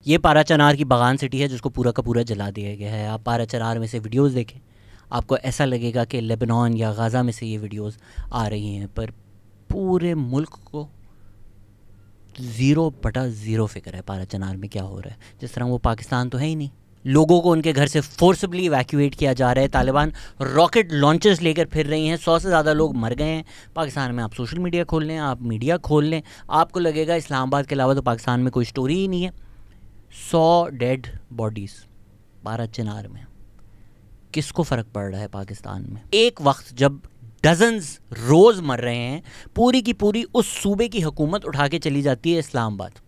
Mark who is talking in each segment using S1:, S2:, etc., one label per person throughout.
S1: ये पारा चनार की बगान सिटी है जिसको पूरा का पूरा जला दिया गया है। आप पारा चनार में से वीडियोस देखें, आपको ऐसा लगेगा कि लेबनान या गाज़ा में से ये वीडियोस आ रही हैं, पर पूरे मुल्क को 0/0 फिक्र है पारा चनार में क्या हो रहा है। जिस तरह वो पाकिस्तान तो है ही नहीं। लोगों को उनके घर से फोर्सबली इवैक्यूएट किया जा रहा है। तालिबान रॉकेट लॉन्चर्स लेकर फिर रही हैं। 100 से ज़्यादा लोग मर गए हैं पाकिस्तान में। आप सोशल मीडिया खोल लें, आप मीडिया खोल लें, आपको लगेगा इस्लामाबाद के अलावा तो पाकिस्तान में कोई स्टोरी ही नहीं है। 100 डेड बॉडीज़ पारा चनार में। किसको फ़र्क पड़ रहा है पाकिस्तान में? एक वक्त जब डजन्स रोज़ मर रहे हैं, पूरी की पूरी उस सूबे की हुकूमत उठा के चली जाती है इस्लामाबाद।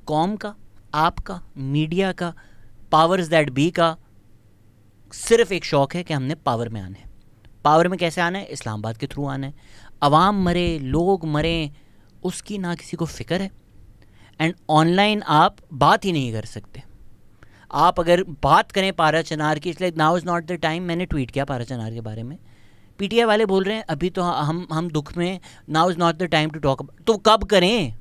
S1: कौम का, आपका, मीडिया का, पावर्स दैट बी का सिर्फ एक शौक़ है कि हमने पावर में आना है। पावर में कैसे आना है? इस्लामाबाद के थ्रू आना है। अवाम मरे, लोग मरे, उसकी ना किसी को फ़िक्र है। एंड ऑनलाइन आप बात ही नहीं कर सकते। आप अगर बात करें पारा चनार की, इसलिए now is not the time. मैंने ट्वीट किया पारा चनार के बारे में। पीटीआई वाले बोल रहे हैं अभी तो हम दुख में, now is not the time to talk. तो कब करें?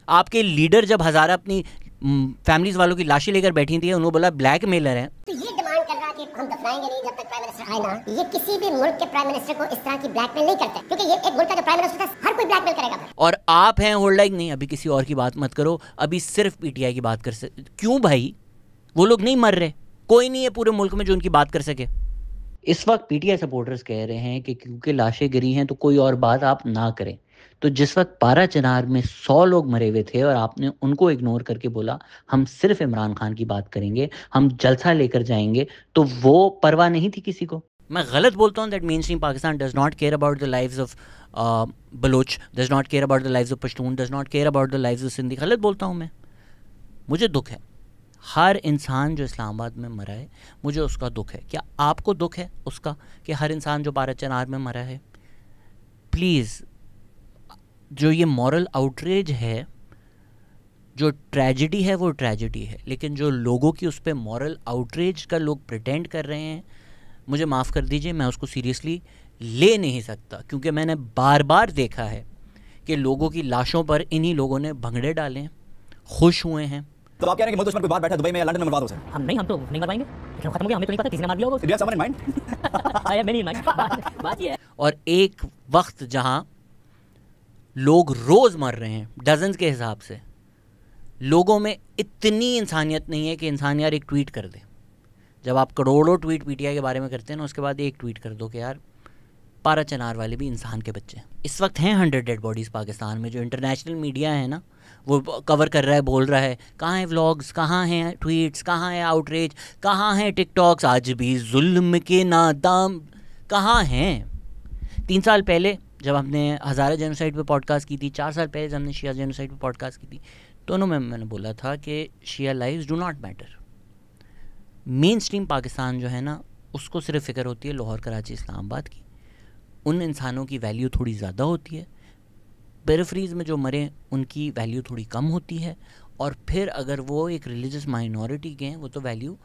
S1: आपके लीडर जब हज़ारा अपनी फैमिलीज वालों की लाशें लेकर बैठी थी, उन्होंने बोला ब्लैक मेलर है।
S2: तो ये डिमांड कर रहा है कि हम दफनाएंगे नहीं जब तक प्राइम मिनिस्टर आए ना। ये किसी भी मुल्क के प्राइम मिनिस्टर को इस तरह की ब्लैकमेल नहीं करते, क्योंकि ये एक मुल्क का जो प्राइम मिनिस्टर था, हर कोई ब्लैकमेल करेगा।
S1: और आप हैं होल्ड लाइक नहीं, अभी किसी और की बात मत करो, अभी सिर्फ पीटीआई की बात कर सकते। क्यों भाई? वो लोग नहीं मर रहे, कोई नहीं है पूरे मुल्क में जो उनकी बात कर सके। इस वक्त पीटीआई सपोर्टर्स कह रहे हैं कि क्योंकि लाशें गिरी हैं तो कोई और बात आप ना करें। तो जिस वक्त पारा चनार में 100 लोग मरे हुए थे और आपने उनको इग्नोर करके बोला हम सिर्फ इमरान खान की बात करेंगे, हम जलसा लेकर जाएंगे, तो वो परवाह नहीं थी किसी को। मैं गलत बोलता हूँ that mainstream Pakistan does not care about the lives of Baloch, does not care about the lives of Pashtun, does not care about the lives of Sindhi. गलत बोलता हूँ मैं। मुझे दुख है हर इंसान जो इस्लामाबाद में मरा है, मुझे उसका दुख है। क्या आपको दुख है उसका कि हर इंसान जो पारा चनार में मरा है? प्लीज़, जो ये मॉरल आउटरेज है, जो ट्रेजिडी है वो ट्रेजिडी है, लेकिन जो लोगों की उस पर मॉरल आउटरेज का लोग प्रिटेंड कर रहे हैं, मुझे माफ़ कर दीजिए, मैं उसको सीरियसली ले नहीं सकता। क्योंकि मैंने बार बार देखा है कि लोगों की लाशों पर इन्हीं लोगों ने भंगड़े डाले हैं, खुश हुए हैं।
S3: तो आप कह रहे हैं कि मुल्क दुश्मन कोई बाहर बैठा दुबई में या लंदन में मरवा दो उसे?
S4: हम तो नहीं मरवाएंगे, लेकिन खत्म हो गया, हमें तो नहीं पता किसी ने मार दिया होगा।
S3: Do you have someone in mind?
S4: I have many in mind. बात ये है।
S1: और एक वक्त जहां लोग रोज़ मर रहे हैं डजन्स के हिसाब से, लोगों में इतनी इंसानियत नहीं है कि इंसान यार एक ट्वीट कर दे। जब आप करोड़ों ट्वीट पीटीआई के बारे में करते हैं ना, उसके बाद एक ट्वीट कर दो कि यार पारा चनार वाले भी इंसान के बच्चे हैं। इस वक्त हैं 100 डेड बॉडीज़ पाकिस्तान में। जो इंटरनेशनल मीडिया है ना, वो कवर कर रहा है, बोल रहा है कहाँ हैं व्लॉग्स, कहाँ हैं ट्वीट्स, कहाँ है आउटरीच, कहाँ हैं टिकटॉक्स, आज भी जुल्म के नादाम कहाँ हैं। 3 साल पहले जब हमने हज़ारा जेनोसाइड पे पॉडकास्ट की थी, 4 साल पहले जब हमने शिया जेनोसाइड पे पॉडकास्ट की थी, दोनों में मैंने बोला था कि Shia lives do not matter. Mainstream Pakistan जो है ना, उसको सिर्फ फ़िक्र होती है लाहौर, कराची, इस्लामाबाद की। उन इंसानों की वैल्यू थोड़ी ज़्यादा होती है। पेरिफेरीज़ में जो मरे उनकी वैल्यू थोड़ी कम होती है। और फिर अगर वो एक रिलीजियस माइनॉरिटी के हैं, वो तो वैल्यू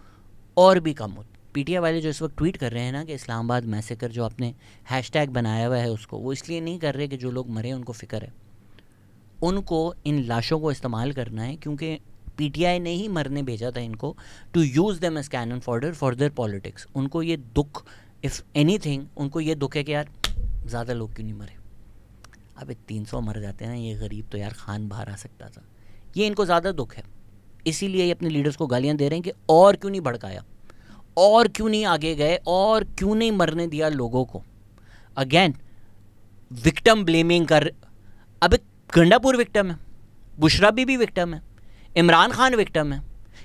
S1: और भी कम होती। पीटीआई वाले जो इस वक्त ट्वीट कर रहे हैं ना कि इस्लामाबाद मैसेकर, जो आपने हैशटैग बनाया हुआ है उसको, वो इसलिए नहीं कर रहे कि जो लोग मरे उनको फ़िक्र है। उनको इन लाशों को इस्तेमाल करना है, क्योंकि पीटीआई ने ही मरने भेजा था इनको, to use them as cannon fodder for their politics. उनको ये दुख, इफ़ एनीथिंग, उनको ये दुख है कि यार ज़्यादा लोग क्यों नहीं मरे। अब 300 मर जाते हैं ना, ये गरीब तो यार खान बाहर आ सकता था। ये इनको ज़्यादा दुख है, इसीलिए ये अपने लीडर्स को गालियाँ दे रहे हैं कि और क्यों नहीं भड़काया, और क्यों नहीं आगे गए, और क्यों नहीं मरने दिया लोगों को। अगेन विक्टिम ब्लेमिंग कर। अब गंडापुर विक्टिम है, बुशरा बीबी विक्टिम है, इमरान खान विक्टिम है,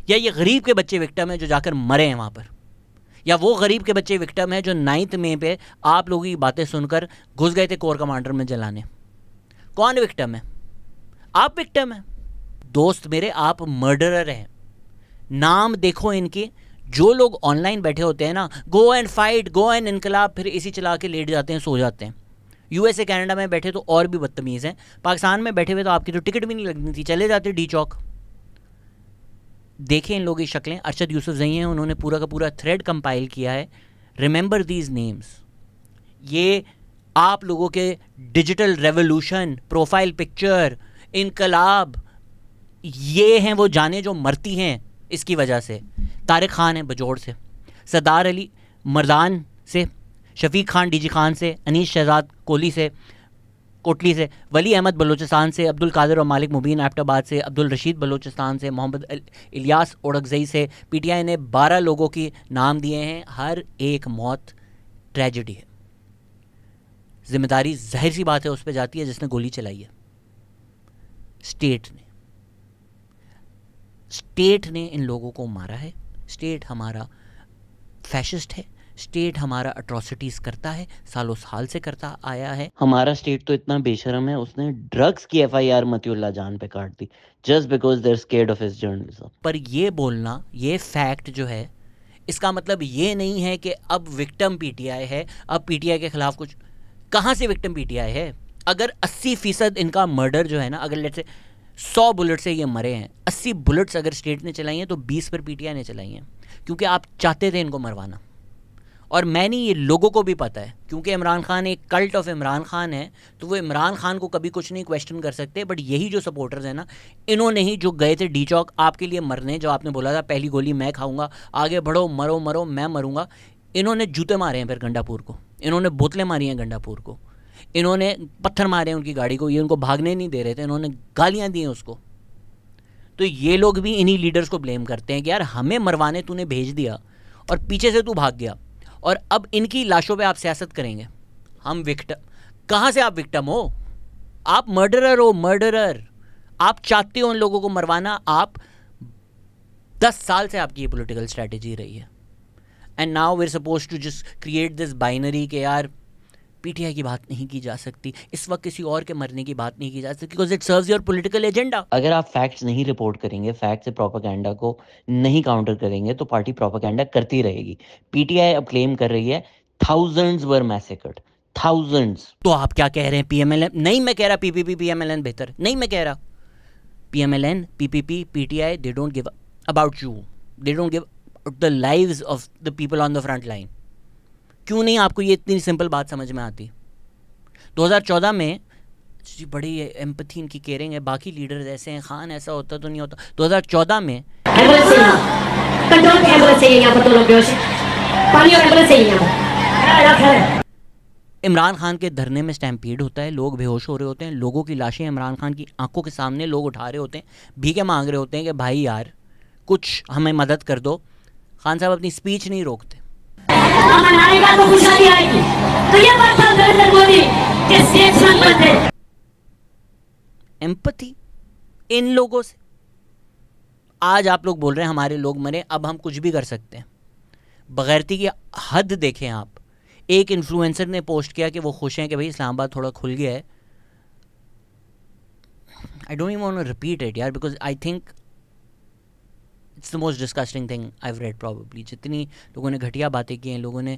S1: या ये गरीब के बच्चे विक्टिम है जो जाकर मरे हैं वहाँ पर, या वो गरीब के बच्चे विक्टिम है जो 9 मई पे आप लोगों की बातें सुनकर घुस गए थे कोर कमांडर में जलाने। कौन विक्टिम है? आप विक्टिम हैं दोस्त मेरे, आप मर्डरर हैं। नाम देखो इनके। जो लोग ऑनलाइन बैठे होते हैं ना, go and fight, go and इनकलाब, फिर इसी चला के लेट जाते हैं, सो जाते हैं। यूएसए कनाडा में बैठे तो और भी बदतमीज़ हैं। पाकिस्तान में बैठे हुए तो आपकी तो टिकट भी नहीं लगनी थी, चले जाते डी चौक। देखें इन लोगों की शक्लें। अरशद यूसुफ ज़ई हैं, उन्होंने पूरा का पूरा थ्रेड कंपाइल किया है। Remember these names. ये आप लोगों के डिजिटल रेवोल्यूशन, प्रोफाइल पिक्चर, इनकलाब, ये हैं वो जाने जो मरती हैं इसकी वजह से। तारिक खान है बजोड़ से, सरदार अली मर्दान से, शफीक खान डीजी खान से, अनीस शहजाद कोहली से कोटली से, वली अहमद बलोचिस्तान से, अब्दुल कादिर और मालिक मुबीन एबटाबाद से, अब्दुल रशीद बलोचिस्तान से, मोहम्मद इलियास ओडकजई से। पीटीआई ने 12 लोगों की नाम दिए हैं। हर एक मौत ट्रेजेडी है। जिम्मेदारी जाहिर सी बात है उस पर जाती है जिसने गोली चलाई है। स्टेट ने इन लोगों को मारा है। स्टेट हमारा फैशिस्ट है। स्टेट हमारा अट्रॉसिटीज़ करता है, सालों साल से करता आया है। हमारा स्टेट तो इतना बेशरम है, उसने ड्रग्स की एफआईआर मतियुल्लाह जान पे काट दी just because they are scared of his journalism. पर ये बोलना, ये फैक्ट जो है, इसका मतलब ये नहीं है कि अब विक्टिम पीटीआई है, अब पीटीआई के खिलाफ कुछ। कहाँ से विक्टिम पीटीआई है? अगर 80% इनका मर्डर जो है ना, अगर लेट से 100 बुलेट से ये मरे हैं, 80 बुलेट्स अगर स्टेट ने चलाई हैं तो 20 पर पीटीआई ने चलाई हैं, क्योंकि आप चाहते थे इनको मरवाना। और मैं नहीं, ये लोगों को भी पता है, क्योंकि इमरान खान एक कल्ट ऑफ इमरान खान है, तो वो इमरान खान को कभी कुछ नहीं क्वेश्चन कर सकते। बट यही जो सपोर्टर्स हैं ना, इन्होंने ही जो गए थे डी चौक आपके लिए मरने, जो आपने बोला था पहली गोली मैं खाऊंगा, आगे बढ़ो, मरो मरो, मैं मरूंगा, इन्होंने जूते मारे हैं फिर गंडापुर को, इन्होंने बोतलें मारी हैं गंडापुर को, इन्होंने पत्थर मारे हैं उनकी गाड़ी को, ये उनको भागने नहीं दे रहे थे, इन्होंने गालियाँ दी हैं उसको। तो ये लोग भी इन्हीं लीडर्स को ब्लेम करते हैं कि यार हमें मरवाने तूने भेज दिया और पीछे से तू भाग गया, और अब इनकी लाशों पे आप सियासत करेंगे। हम विक्टिम, कहाँ से आप विक्टिम हो? आप मर्डरर हो, मर्डरर। आप चाहते हो उन लोगों को मरवाना। आप 10 साल से आपकी ये पॉलिटिकल स्ट्रैटेजी रही है। And now we are supposed to just create this binary कि यार पीटीआई की बात नहीं की जा सकती, इस वक्त किसी और के मरने की बात नहीं की जा सकती, because it serves your political agenda. अगर आप फैक्ट्स नहीं रिपोर्ट करेंगे, फैक्ट से प्रोपेगेंडा को नहीं काउंटर करेंगे, तो पार्टी प्रोपेगेंडा करती रहेगी। पीटीआई अब क्लेम कर रही है थाउजेंड्स वर मैसेकर्ड, थाउजेंड्स। तो आप क्या कह रहे हैं? पीएमएलएन नहीं, मैं कह रहा पीपीपी पीएमएलएन बेहतर नहीं, मैं कह रहा PMLN PPP PTI they don't give about you, they don't give the lives of the people on the front line. क्यों नहीं आपको ये इतनी सिंपल बात समझ में आती? 2014 में जी बड़ी एम्पैथी इनकी केयरिंग है, बाकी लीडर्स ऐसे हैं, खान ऐसा होता तो नहीं होता। 2014 में इमरान खान के धरने में स्टैम्पीड होता है, लोग बेहोश हो रहे होते हैं, लोगों की लाशें इमरान खान की आंखों के सामने लोग उठा रहे होते हैं, भीखे मांग रहे होते हैं कि भाई यार कुछ हमें मदद कर दो। खान साहब अपनी स्पीच नहीं रोकते। एम्पैथी इन लोगों से। आज आप लोग बोल रहे हैं हमारे लोग मरे, अब हम कुछ भी कर सकते हैं। बगैरती की हद देखें आप। एक इन्फ्लुएंसर ने पोस्ट किया कि वो खुश हैं कि भाई इस्लामाबाद थोड़ा खुल गया है। I don't even want to repeat it यार, because I think it's the most disgusting thing I have read probably. जितनी लोगों ने घटिया बातें की हैं, लोगों ने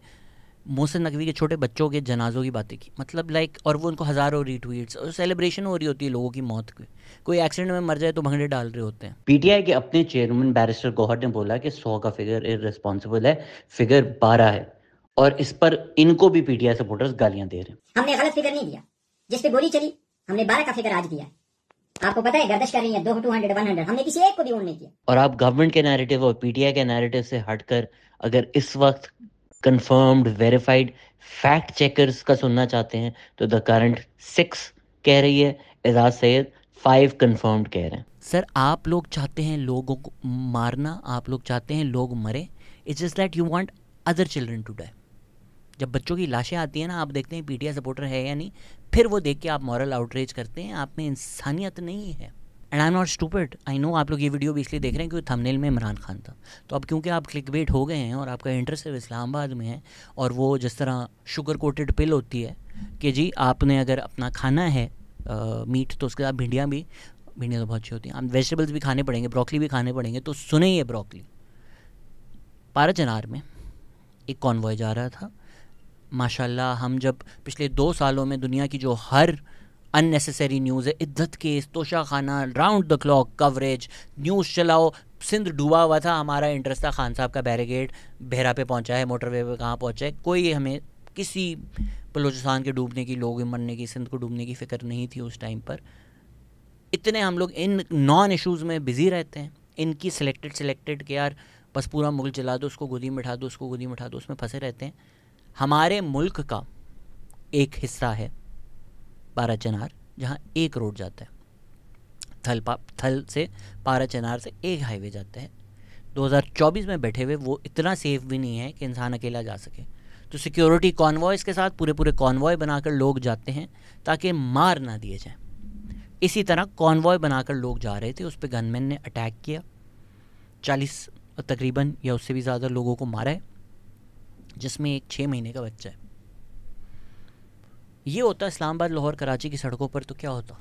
S1: मोहसिन नकवी के छोटे बच्चों के जनाजों की बातें की, मतलब लाइक, और वो उनको हज़ारों रीट्वीट्स और सेलिब्रेशन हो रही होती है लोगों की मौत की। कोई एक्सीडेंट में मर जाए तो भंगड़े डाल रहे होते हैं। पीटीआई के अपने चेयरमैन बैरिस्टर गौहर ने बोला कि 100 का फिगर इररिस्पॉन्सिबल है, फिगर 12 है, और इस पर इनको भी पीटीआई सपोर्टर्स गालियां दे रहे हैं।
S2: हमने गलत फिगर नहीं दिया, जिस पे गोली चली हमने 12 का फिगर आज दिया है। आपको पता है गर्दिश कर रही है 200, 100, हमने किसी एक को भी ओन नहीं किया। और
S1: आप गवर्नमेंट के नैरेटिव और पीटीआई के नैरेटिव से हटकर अगर इस वक्त कंफर्म्ड वेरीफाइड फैक्ट चेकर्स का सुनना चाहते हैं तो द करंट 6 कह रही है, एजाज सैयद 5 कंफर्म्ड कह रहे हैं। सर आप लोग चाहते हैं लोगों को मारना, आप लोग चाहते हैं लोग मरे। It's just that you want other children to die. जब बच्चों की लाशें आती हैं ना, आप देखते हैं पीटीआई सपोर्टर है या नहीं, फिर वो देख के आप मॉरल आउटरीच करते हैं। आप में इंसानियत नहीं है। And I am not stupid, I know आप लोग ये वीडियो भी इसलिए देख रहे हैं क्योंकि थंबनेल में इमरान खान था। तो अब क्योंकि आप क्लिकबेट हो गए हैं और आपका इंटरेस्ट सिर्फ इस्लामाबाद में है, और वो जिस तरह शुगर कोटेड पिल होती है कि जी आपने अगर अपना खाना है मीट तो उसके साथ भिंडियाँ तो बहुत अच्छी होती हैं, आप वेजिटेबल्स भी खाने पड़ेंगे, ब्रोकली भी खाने पड़ेंगे। तो सुने ये ब्रोकली, पाराचनार में एक कॉन्वॉय जा रहा था। माशाल्लाह हम जब पिछले 2 सालों में दुनिया की जो हर अननेसेसरी न्यूज़ है, इद्दत केस, तोशा खाना, round the clock coverage, news चलाओ, सिंध डूबा हुआ था, हमारा इंटरेस्ट था खान साहब का बैरिकेड बहरा पे पहुंचा है, मोटरवे पे कहाँ पहुंचा है, कोई हमें किसी बलूचिस्तान के डूबने की, लोग मरने की, सिंध को डूबने की फ़िक्र नहीं थी उस टाइम पर। इतने हम लोग इन नॉन इश्यूज़ में बिज़ी रहते हैं, इनकी सिलेक्टेड कि यार बस पूरा मुल्क जला दो, उसको गोदी में उठा दो, उसको गोदी में उठा दो, उसमें फंसे रहते हैं। हमारे मुल्क का एक हिस्सा है पारा चनार, जहाँ एक रोड जाता है, थल से पारा चनार से एक हाईवे जाता है। 2024 में बैठे हुए वो इतना सेफ भी नहीं है कि इंसान अकेला जा सके, तो सिक्योरिटी कॉन्वॉयज़ के साथ पूरे कॉन्वॉय बनाकर लोग जाते हैं ताकि मार ना दिए जाएं। इसी तरह कॉन्वॉय बनाकर लोग जा रहे थे, उस पर गनमैन ने अटैक किया, 40 तकरीबन या उससे भी ज़्यादा लोगों को मारा है, जिसमें एक 6 महीने का बच्चा है। ये होता इस्लामाबाद, लाहौर, कराची की सड़कों पर तो क्या होता?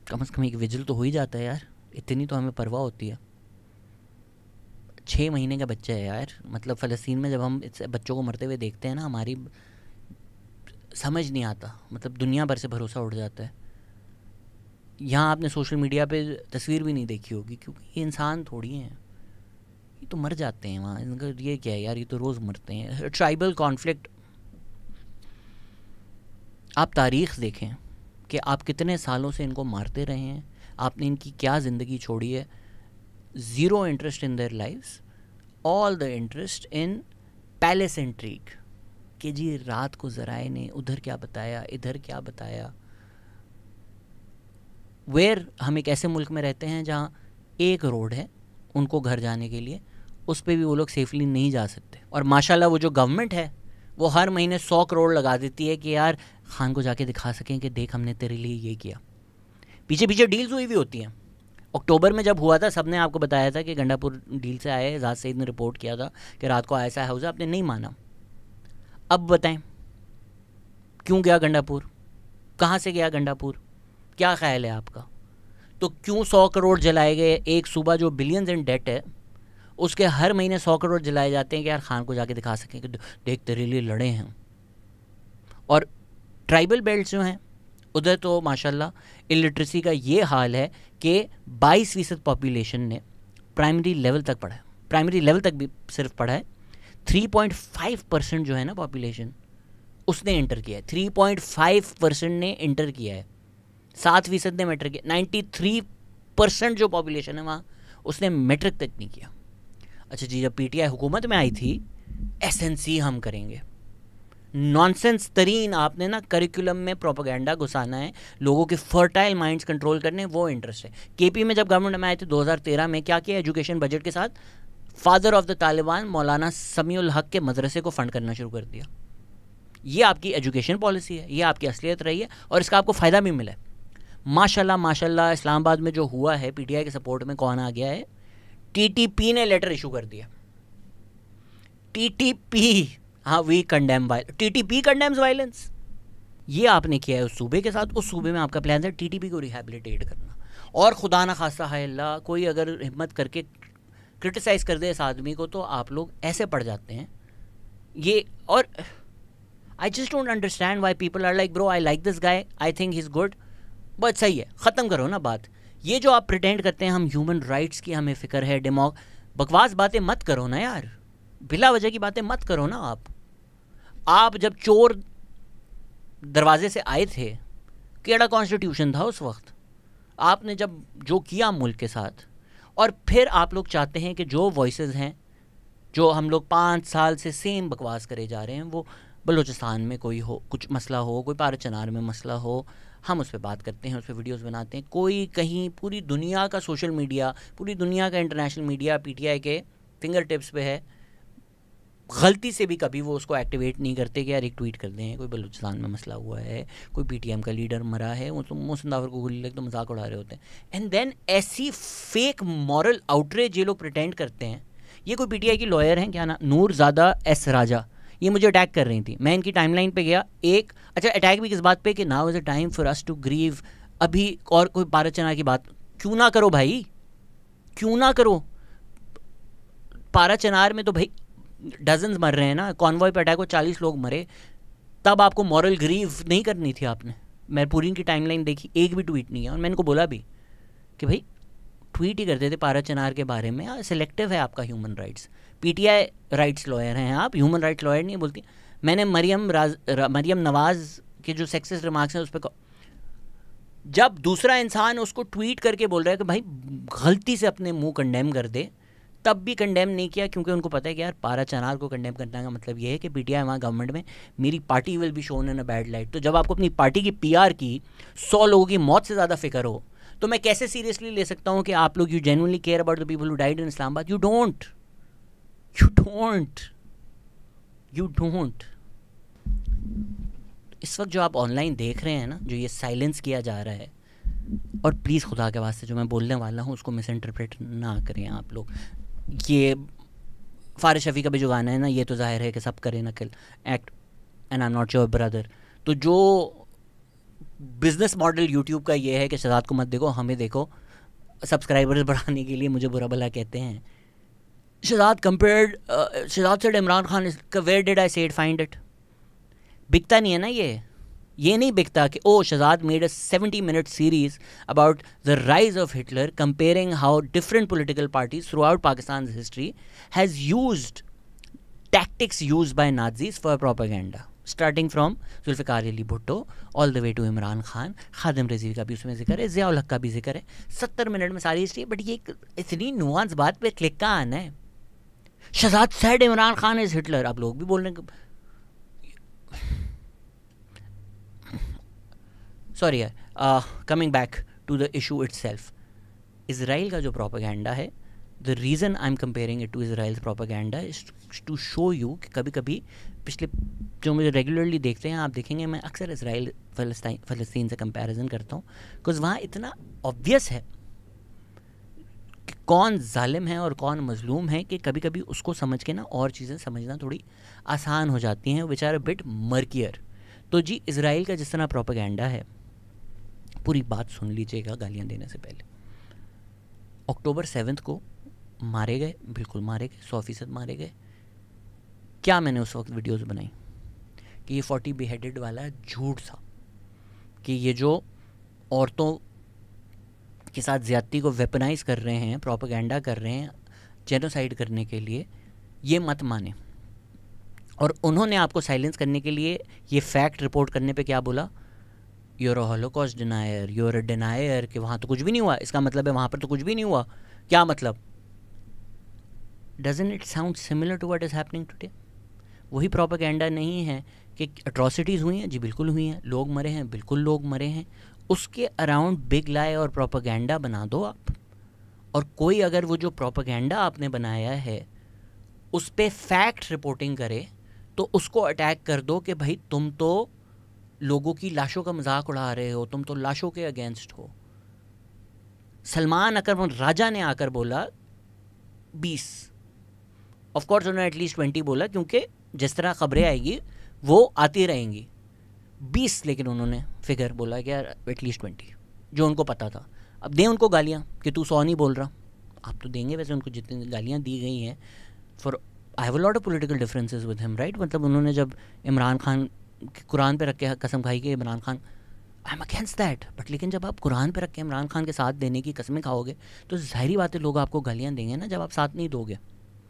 S1: कम से कम एक विजिल तो हो ही जाता है यार, इतनी तो हमें परवाह होती है। 6 महीने का बच्चा है यार, मतलब फ़लस्तीन में जब हम बच्चों को मरते हुए देखते हैं ना, हमारी समझ नहीं आता, मतलब दुनिया भर से भरोसा उड़ जाता है। यहाँ आपने सोशल मीडिया पे तस्वीर भी नहीं देखी होगी, क्योंकि ये इंसान थोड़ी हैं, ये तो मर जाते हैं वहाँ। इनका ये क्या है यार, ये तो रोज़ मरते हैं। ट्राइबल कॉन्फ्लिक्ट, आप तारीख़ देखें कि आप कितने सालों से इनको मारते रहे हैं, आपने इनकी क्या ज़िंदगी छोड़ी है। Zero interest in their lives, all the interest in palace intrigue, कि जी रात को ज़राए ने उधर क्या बताया, इधर क्या बताया। वेयर हम एक ऐसे मुल्क में रहते हैं जहाँ एक रोड है उनको घर जाने के लिए, उस पर भी वो लोग सेफली नहीं जा सकते। और माशाल्लाह वो जो गवर्नमेंट है वो हर महीने 100 करोड़ लगा देती है कि यार खान को जाके दिखा सकें कि देख हमने तेरे लिए ये किया। पीछे पीछे डील्स हुई भी होती हैं। अक्टूबर में जब हुआ था, सबने आपको बताया था कि गंडापुर डील से आए, एजाज सईद ने रिपोर्ट किया था कि रात को ऐसा हाउस, आपने नहीं माना। अब बताएं क्यों गया गंडापुर, कहाँ से गया गंडापुर, क्या ख्याल है आपका? तो क्यों 100 करोड़ जलाए गए? एक सूबा जो बिलियंस इन डेट है, उसके हर महीने 100 करोड़ जलाए जाते हैं कि यार खान को जाके दिखा सकें कि देख तेरे लिए लड़े हैं। और ट्राइबल बेल्ट जो हैं उधर तो माशाल्लाह इलिटरेसी का ये हाल है कि 22% पॉपुलेशन ने प्राइमरी लेवल तक पढ़ा है, प्राइमरी लेवल तक भी सिर्फ पढ़ा है। 3.5% जो है ना पॉपुलेशन, उसने इंटर किया है। 3.5% ने इंटर किया है, 7% ने मैट्रिक किया। 93% जो पॉपुलेशन है वहाँ, उसने मैट्रिक तक नहीं किया। अच्छा जी, जब पीटीआई हुकूमत में आई थी, एसएनसी हम करेंगे, नॉनसेंस तरीन आपने ना करिकुलम में प्रोपेगेंडा घुसाना है, लोगों के फर्टाइल माइंड्स कंट्रोल करने, वो इंटरेस्ट है। केपी में जब गवर्नमेंट में आए थे 2013 में, क्या किया? एजुकेशन बजट के साथ फादर ऑफ द तालिबान मौलाना समीउल हक के मदरसे को फंड करना शुरू कर दिया। ये आपकी एजुकेशन पॉलिसी है, ये आपकी असलियत रही है और इसका आपको फ़ायदा भी मिला है। माशाल्लाह माशाल्लाह, इस्लामाबाद में जो हुआ है पीटीआई के सपोर्ट में, कौन आ गया है? टीटीपी ने लेटर इशू कर दिया। टीटीपी, हाँ, we condemn violence, TTP condemns violence. ये आपने किया है उस सूबे के साथ, उस सूबे में आपका प्लान था टीटीपी को रिहैबिलिटेट करना। और खुदा ना खास्ता है अल्लाह, कोई अगर हिम्मत करके क्रिटिसाइज कर दे इस आदमी को, तो आप लोग ऐसे पड़ जाते हैं ये। और I just don't understand why people are like, bro I like this guy, I think he is good, but सही है, ख़त्म करो ना बात। ये जो आप प्रिटेंड करते हैं हम ह्यूमन राइट्स की हमें फ़िक्र है, बकवास बातें मत करो ना यार, बिला वजह की बातें मत करो ना। आप जब चोर दरवाजे से आए थे, केड़ा कॉन्स्टिट्यूशन था उस वक्त? आपने जब जो किया मुल्क के साथ, और फिर आप लोग चाहते हैं कि जो वॉइसेस हैं, जो हम लोग 5 साल से सेम बकवास करे जा रहे हैं, वो बलूचिस्तान में कोई हो, कुछ मसला हो, कोई पारा चनार में मसला हो, हम उस पर बात करते हैं, उस पर वीडियोस बनाते हैं। कोई कहीं, पूरी दुनिया का सोशल मीडिया, पूरी दुनिया का इंटरनेशनल मीडिया पीटीआई के फिंगर टिप्स पे है। गलती से भी कभी वो उसको एक्टिवेट नहीं करते कि यार एक ट्वीट कर दें, कोई बलूचिस्तान में मसला हुआ है, कोई पीटीएम का लीडर मरा है, वो तो मुसंदाफर को गोली लग तो मजाक उड़ा रहे होते हैं। एंड देन ऐसी फेक मॉरल आउटरेज ये लोग प्रिटेंड करते हैं। ये कोई पीटीआई की लॉयर हैं, क्या ना, नूरज़ादा एस राजा, ये मुझे अटैक कर रही थी। मैं इनकी टाइमलाइन पे गया, एक अच्छा अटैक भी किस बात पे कि now is a time for us to grieve. अभी और कोई पारा चनार की बात क्यों ना करो भाई, क्यों ना करो? पारा चनार में तो भाई डजन्स मर रहे हैं ना, कॉन्वॉय पे अटैक हो 40 लोग मरे, तब आपको मॉरल ग्रीव नहीं करनी थी आपने। मैं पूरी इनकी टाइमलाइन देखी, एक भी ट्वीट नहीं है। और मैंने इनको बोला भी कि भाई ट्वीट ही करते थे पारा चनार के बारे में, सिलेक्टिव है आपका human rights. PTI rights lawyer हैं आप, ह्यूमन राइट्स लॉयर नहीं बोलती। मैंने मरियम नवाज़ के जो सेक्सिस्ट रिमार्क्स हैं उस पर जब दूसरा इंसान उसको ट्वीट करके बोल रहा है कि भाई गलती से अपने मुंह कंडेम कर दे, तब भी कंडेम नहीं किया, क्योंकि उनको पता है कि यार पारा चनार को कंडेम करने का मतलब ये है कि पीटीआई वहाँ गवर्नमेंट में मेरी party will be shown in a bad light. तो जब आपको अपनी पार्टी की पीआर की 100 लोगों की मौत से ज़्यादा फिक्र हो, तो मैं कैसे सीरियसली ले सकता हूँ कि आप लोग you genuinely care about the people who died in Islamabad? You don't, you don't, you don't. इस वक्त जो आप ऑनलाइन देख रहे हैं ना, जो ये साइलेंस किया जा रहा है, और प्लीज़ खुदा के वास्ते जो मैं बोलने वाला हूँ उसको मिस इंटरप्रेट ना करें आप लोग। ये फारिस शफ़ी का भी जो गाना है ना, ये तो जाहिर है कि सब करें नकल act and I am not your brother. तो जो बिज़नेस मॉडल यूट्यूब का ये है कि शहजाद को मत देखो, हमें देखो, सब्सक्राइबर्स बढ़ाने के लिए मुझे बुरा भला कहते हैं। Shahzad compared, Shahzad said Imran Khan, where did I say it, find it. बिकता नहीं है ना ये नहीं बिकता कि ओ Shahzad made a 70-minute series about the rise of Hitler, comparing how different political parties throughout Pakistan history has used tactics used by Nazis for propaganda, starting from Zulfikar Ali Bhutto all the way to Imran Khan. Khadim Rizvi का भी उसमें जिक्र है, ज़िया उल हक का भी जिक्र है। 70 minute में सारी हिस्ट्री। बट ये इतनी नुआंस बात पे क्लिक का आना है। Shahzad said Imran Khan is Hitler, आप लोग भी बोल रहे हैं। सॉरी यार, coming back to the issue itself, Israel का जो प्रोपेगेंडा है, the reason I am comparing it to Israel's propaganda is to show you कि कभी कभी पिछले जो मुझे रेगुलरली देखते हैं, आप देखेंगे मैं अक्सर इज़राइल फ़लस्तीन से कंपैरिजन करता हूँ, बिकॉज़ वहाँ इतना ऑब्वियस है कि कौन जालिम है और कौन मजलूम है कि कभी कभी उसको समझ के ना और चीज़ें समझना थोड़ी आसान हो जाती हैं, विच आर अ बिट मर्कियर। तो जी इज़राइल का जिस तरह प्रोपेगेंडा है, पूरी बात सुन लीजिएगा गालियाँ देने से पहले। अक्टूबर 7 को मारे गए, बिल्कुल मारे गए, 100% मारे गए। क्या मैंने उस वक्त वीडियोस बनाई कि ये 40 beheaded वाला झूठ था, कि ये जो औरतों के साथ ज़्यादती को वेपनाइज कर रहे हैं, प्रोपेगेंडा कर रहे हैं जेनोसाइड करने के लिए, ये मत माने। और उन्होंने आपको साइलेंस करने के लिए ये फैक्ट रिपोर्ट करने पे क्या बोला, you're a holocaust denier, you're a denier, कि वहाँ तो कुछ भी नहीं हुआ, इसका मतलब है वहाँ पर तो कुछ भी नहीं हुआ। क्या मतलब? Doesn't it sound similar to what is happening today? वही प्रोपेगेंडा नहीं है कि अट्रॉसिटीज़ हुई हैं? जी बिल्कुल हुई हैं। लोग मरे हैं? बिल्कुल लोग मरे हैं। उसके अराउंड बिग लाई और प्रोपेगेंडा बना दो आप, और कोई अगर वो जो प्रोपेगेंडा आपने बनाया है उस पे फैक्ट रिपोर्टिंग करे तो उसको अटैक कर दो कि भाई तुम तो लोगों की लाशों का मजाक उड़ा रहे हो, तुम तो लाशों के अगेंस्ट हो। सलमान अकरम राजा ने आकर बोला 20, ऑफ कोर्स उन्होंने एटलीस्ट 20 बोला, क्योंकि जिस तरह खबरें आएगी वो आती रहेंगी। 20 लेकिन उन्होंने फिगर बोला कि यार एटलीस्ट 20, जो उनको पता था। अब दें उनको गालियाँ कि तू 100 नहीं बोल रहा, आप तो देंगे वैसे उनको जितनी गालियाँ दी गई हैं। For I have a lot of political differences with him, right. मतलब उन्होंने जब इमरान खान कुरान पे रख के कसम खाई कि Imran Khan, I am against that, but लेकिन जब आप कुरान पे रख के इमरान खान के साथ देने की कसमें खाओगे तो जाहिर बात है लोग आपको गालियाँ देंगे ना, जब आप साथ नहीं दोगे।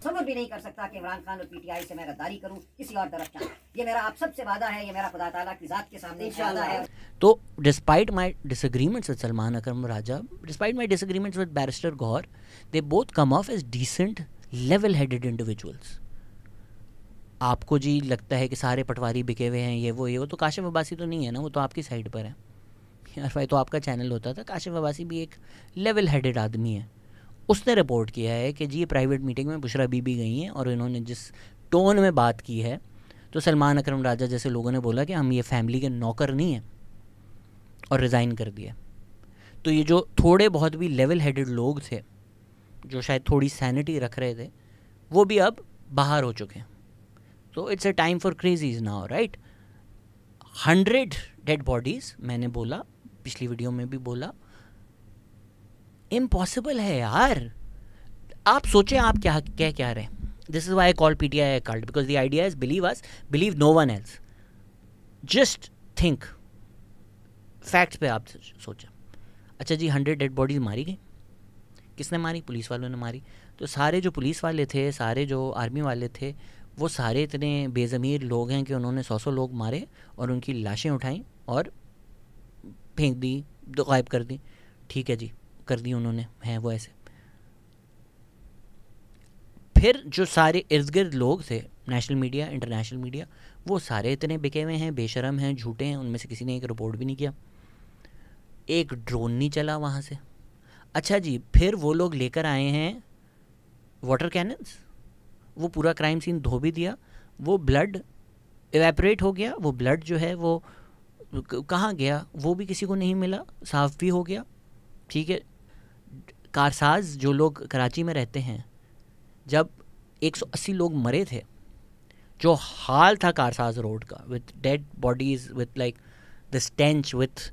S5: समझ भी नहीं कर सकता कि इमरान खान और पीटीआई से मैं गद्दारी करूं किसी और तरफ का। ये मेरा आप सबसे वादा है, ये मेरा खुदा ताला की जात के सामने वादा है।
S1: तो despite my disagreements with Salman Akram Raja, despite my disagreements with barrister Gauhar, they both come off as decent level headed individuals. आपको जी लगता है कि सारे पटवारी बिके हुए हैं, ये वो, तो काशिफ अब्बासी तो नहीं है ना, वो तो आपकी साइड पर है यार भाई। तो आपका चैनल होता था, काशिफ अब्बासी भी एक लेवल हेडेड आदमी है। उसने रिपोर्ट किया है कि जी ये प्राइवेट मीटिंग में बुशरा बीबी गई हैं और इन्होंने जिस टोन में बात की है, तो सलमान अकरम राजा जैसे लोगों ने बोला कि हम ये फैमिली के नौकर नहीं हैं, और रिज़ाइन कर दिया। तो ये जो थोड़े बहुत भी लेवल हेडेड लोग थे जो शायद थोड़ी सैनिटी रख रहे थे, वो भी अब बाहर हो चुके हैं। तो it's a time for crazies now, right. 100 dead bodies मैंने बोला, पिछली वीडियो में भी बोला, इम्पॉसिबल है यार। आप सोचें आप क्या कह रहे हैं। This is why I call PTI cult, because the idea is believe us, believe no one else. Just think, facts पे आप सोचें। अच्छा जी 100 डेड बॉडीज़ मारी गई, किसने मारी? पुलिस वालों ने मारी। तो सारे जो पुलिस वाले थे, सारे जो आर्मी वाले थे, वो सारे इतने बेज़मीर लोग हैं कि उन्होंने 100 लोग मारे और उनकी लाशें उठाई और फेंक दी गायब कर दी। ठीक है जी, कर दी उन्होंने, हैं वो ऐसे। फिर जो सारे इर्द गिर्द लोग थे, नेशनल मीडिया, इंटरनेशनल मीडिया, वो सारे इतने बिके हुए हैं, बेशरम हैं, झूठे हैं, उनमें से किसी ने एक रिपोर्ट भी नहीं किया। एक ड्रोन नहीं चला वहाँ से। अच्छा जी, फिर वो लोग लेकर आए हैं वाटर कैनन्स, वो पूरा क्राइम सीन धो भी दिया, वो ब्लड इवेपोरेट हो गया, वो ब्लड जो है वो कहाँ गया वो भी किसी को नहीं मिला, साफ़ भी हो गया। ठीक है, कारसाज जो लोग कराची में रहते हैं, जब 180 लोग मरे थे, जो हाल था कारसाज रोड का, with dead bodies, with like the stench, with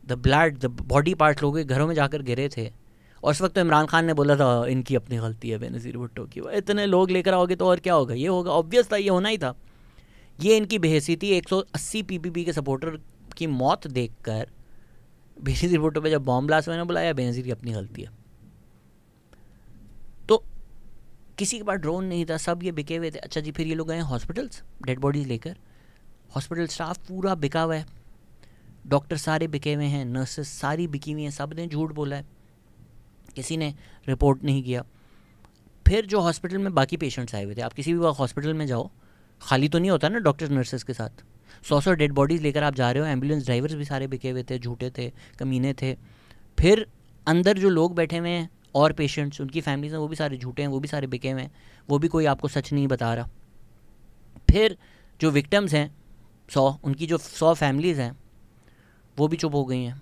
S1: the blood, the body part लोगों के घरों में जाकर गिरे थे। और उस वक्त तो इमरान खान ने बोला था इनकी अपनी गलती है बेनज़ीर भुट्टो की, इतने लोग लेकर आओगे तो और क्या होगा, ये होगा, ऑब्वियस था, ये होना ही था। ये इनकी बेहैसियती 180 पीपीपी के सपोर्टर की मौत देखकर बेनज़ीर भुट्टो पे जब बॉम्ब ब्लास्ट मैंने बुलाया, बेनज़ीर की अपनी गलती है। तो किसी के पास ड्रोन नहीं था, सब ये बिके हुए थे। अच्छा जी, फिर ये लोग गए हॉस्पिटल्स डेड बॉडीज़ लेकर, हॉस्पिटल स्टाफ पूरा बिका हुआ है, डॉक्टर सारे बिके हुए हैं, नर्सेस सारी बिकी हुई हैं, सब ने झूठ बोला है, किसी ने रिपोर्ट नहीं किया। फिर जो हॉस्पिटल में बाकी पेशेंट्स आए हुए थे, आप किसी भी हॉस्पिटल में जाओ, खाली तो नहीं होता ना डॉक्टर्स नर्सेस के साथ, 100 डेड बॉडीज़ लेकर आप जा रहे हो, एम्बुलेंस ड्राइवर्स भी सारे बिके हुए थे, झूठे थे, कमीने थे। फिर अंदर जो लोग बैठे हुए हैं और पेशेंट्स, उनकी फैमिलीज हैं, वो भी सारे झूठे हैं, वो भी सारे बिके हुए हैं, वो भी कोई आपको सच नहीं बता रहा। फिर जो विक्टिम्स हैं 100, उनकी जो 100 फैमिलीज़ हैं वो भी चुप हो गई हैं।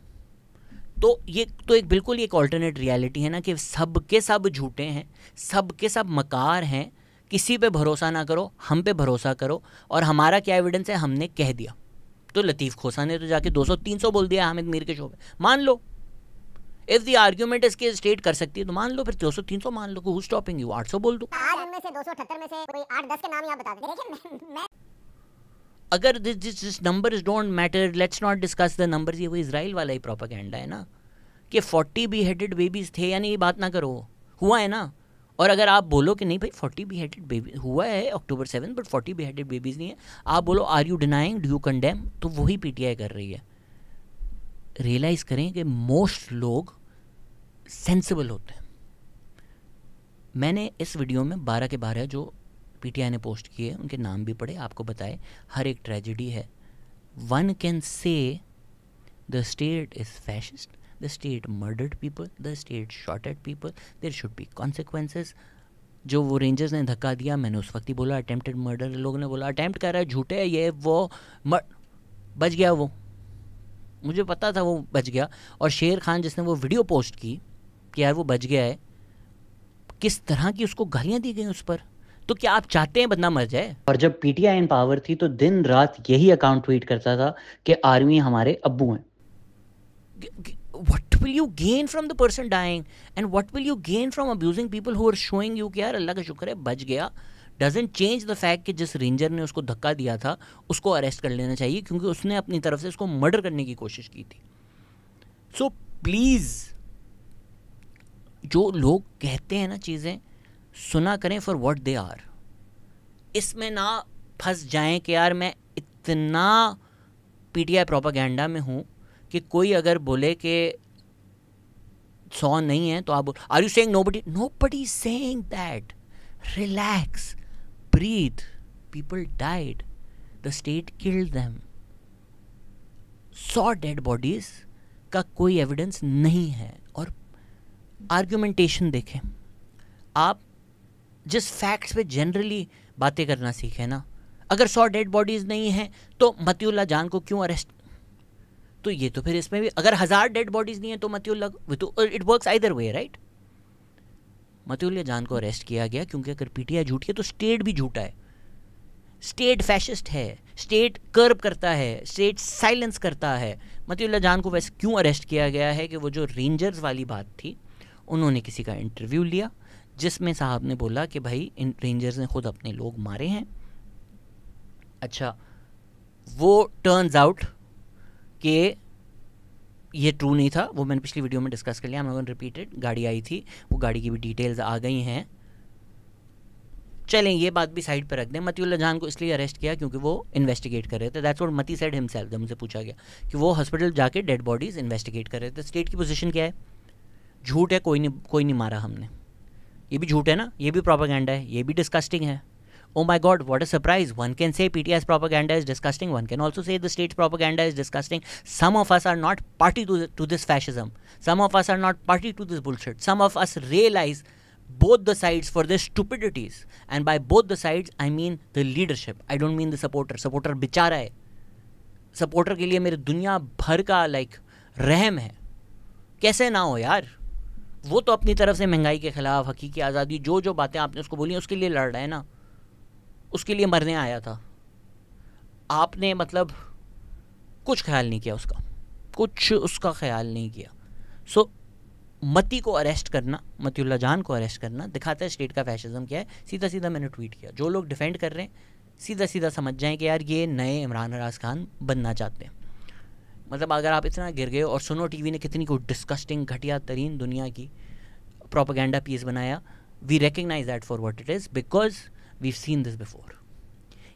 S1: तो ये तो एक बिल्कुल एक ऑल्टरनेट रियलिटी है ना, कि सब के सब झूठे हैं, सब के सब मकार हैं, किसी पे भरोसा ना करो, हम पे भरोसा करो। और हमारा क्या एविडेंस है, हमने कह दिया। तो लतीफ़ खोसा ने तो जाके 200-300 बोल दिया हामिद मीर के शो पे, मान लो। इफ़ द आर्ग्यूमेंट इसके स्टेट कर सकती है तो मान लो, फिर 200-300 मान लो, हु स्टॉपिंग यू, 800 बोल दो।
S2: आज उनमें से 278 में से कोई 8-10 के नाम ही आप बता दें। देखिए मैं
S1: अगर this numbers don't matter, let's not discuss the numbers. ये वो इजराइल वाला ही प्रोपेगेंडा है ना, कि 40 beheaded बेबीज़ थे, यानी ये बात ना करो, हुआ है ना। और अगर आप बोलो कि नहीं भाई 40 beheaded बेबी हुआ है October 7, बट 40 beheaded बेबीज़ नहीं है, आप बोलो are you denying, do you condemn, तो वही पीटीआई कर रही है। रियलाइज़ करें कि मोस्ट लोग सेंसिबल होते हैं। मैंने इस वीडियो में 12 के 12 जो पीटीआई ने पोस्ट किए उनके नाम भी पढ़े, आपको बताए, हर एक ट्रेजिडी है। One can say the state is fascist, the state murdered people, the state shot at people, there should be consequences। जो वो रेंजर्स ने धक्का दिया, मैंने उस वक्त ही बोला अटेम्प्टेड मर्डर, लोगों ने बोला अटेम्प्ट कर रहा है, झूठे है ये वो, बच गया वो, मुझे पता था वो बच गया। और शेर खान जिसने वो वीडियो पोस्ट की कि यार वो बच गया है, किस तरह की उसको गालियाँ दी गई उस पर। तो क्या आप चाहते हैं बंदा मर जाए? और जब पीटीआई इन पावर थी तो दिन रात यही अकाउंट ट्वीट करता था कि आर्मी हमारे अब्बू हैं। What will you gain from the person dying, and what will you gain from abusing people who are showing you कि यार अल्लाह का शुक्र है बच गया? Doesn't change the fact कि जिस रेंजर ने उसको धक्का दिया था उसको अरेस्ट कर लेना चाहिए, क्योंकि उसने अपनी तरफ से उसको मर्डर करने की कोशिश की थी। सो प्लीज़, जो लोग कहते हैं ना चीज़ें, सुना करें फॉर व्हाट दे आर। इसमें ना फंस जाएं कि यार मैं इतना पीटीआई प्रोपेगेंडा में हूँ कि कोई अगर बोले कि 100 नहीं है तो आप are you saying nobody is saying that, relax, breathe, people died, the state killed them. 100 dead bodies का कोई एविडेंस नहीं है। और आर्ग्यूमेंटेशन देखें आप, जिस फैक्ट्स पे जनरली बातें करना सीखें ना, अगर 100 डेड बॉडीज नहीं हैं तो मतीउल्लाह जान को क्यों अरेस्ट, तो ये तो फिर इसमें भी अगर 1000 डेड बॉडीज नहीं है तो मतीउल्लाह, तो it works either way, right. Matiullah Jan को अरेस्ट किया गया क्योंकि अगर पीटीआई झूठी है तो स्टेट भी झूठा है, स्टेट फैशिस्ट है, स्टेट कर्ब करता है, स्टेट साइलेंस करता है। मतीउल्लाह जान को वैसे क्यों अरेस्ट किया गया है कि वो जो रेंजर्स वाली बात थी, उन्होंने किसी का इंटरव्यू लिया जिसमें साहब ने बोला कि भाई इन रेंजर्स ने खुद अपने लोग मारे हैं। अच्छा, वो टर्न्स आउट कि ये ट्रू नहीं था, वो मैंने पिछली वीडियो में डिस्कस कर लिया, मैं रिपीटेड। गाड़ी आई थी, वो गाड़ी की भी डिटेल्स आ गई हैं। चलें ये बात भी साइड पर रख दें। मतीउल्लाह जान को इसलिए अरेस्ट किया क्योंकि वो इन्वेस्टिगेट कर रहे थे। दैट्स व्हाट मती सेड हिमसेल्फ जब मुझसे पूछा गया कि वो हॉस्पिटल जाके डेड बॉडीज़ इन्वेस्टिगेट कर रहे थे। स्टेट की पोजीशन क्या है? झूठ है, कोई नहीं मारा हमने, ये भी झूठ है ना, ये भी प्रोपेगेंडा है, ये भी डिस्कस्टिंग है। Oh my God, what a surprise. One can say PTI's propaganda is disgusting. One can also say the state's propaganda is disgusting. Some of us are not party to this fascism. Some of us are not party to this bullshit. Some of us realize both the sides for their stupidities. And by both the sides, I mean the leadership. I don't mean the supporter. Supporter बेचारा है. Supporter के लिए मेरे दुनिया भर का रहम है. कैसे ना हो यार? वो तो अपनी तरफ से महंगाई के खिलाफ, हकीकी आज़ादी, जो बातें आपने उसको बोली उसके लिए लड़ रहा है ना, उसके लिए मरने आया था। आपने कुछ ख्याल नहीं किया उसका, कुछ उसका ख्याल नहीं किया। सो मती को अरेस्ट करना, मतीउल्लाह जान को अरेस्ट करना दिखाता है स्टेट का फैशिज्म क्या है। सीधा सीधा मैंने ट्वीट किया, जो लोग डिफेंड कर रहे हैं सीधा सीधा समझ जाएं कि यार ये नए इमरान राज खान बनना चाहते हैं। अगर आप इतना गिर गए, और सुनो टीवी ने कितनी कोई डिस्कस्टिंग घटिया तरीन दुनिया की प्रोपेगेंडा पीस बनाया, we recognise that for what it is because we seen this before.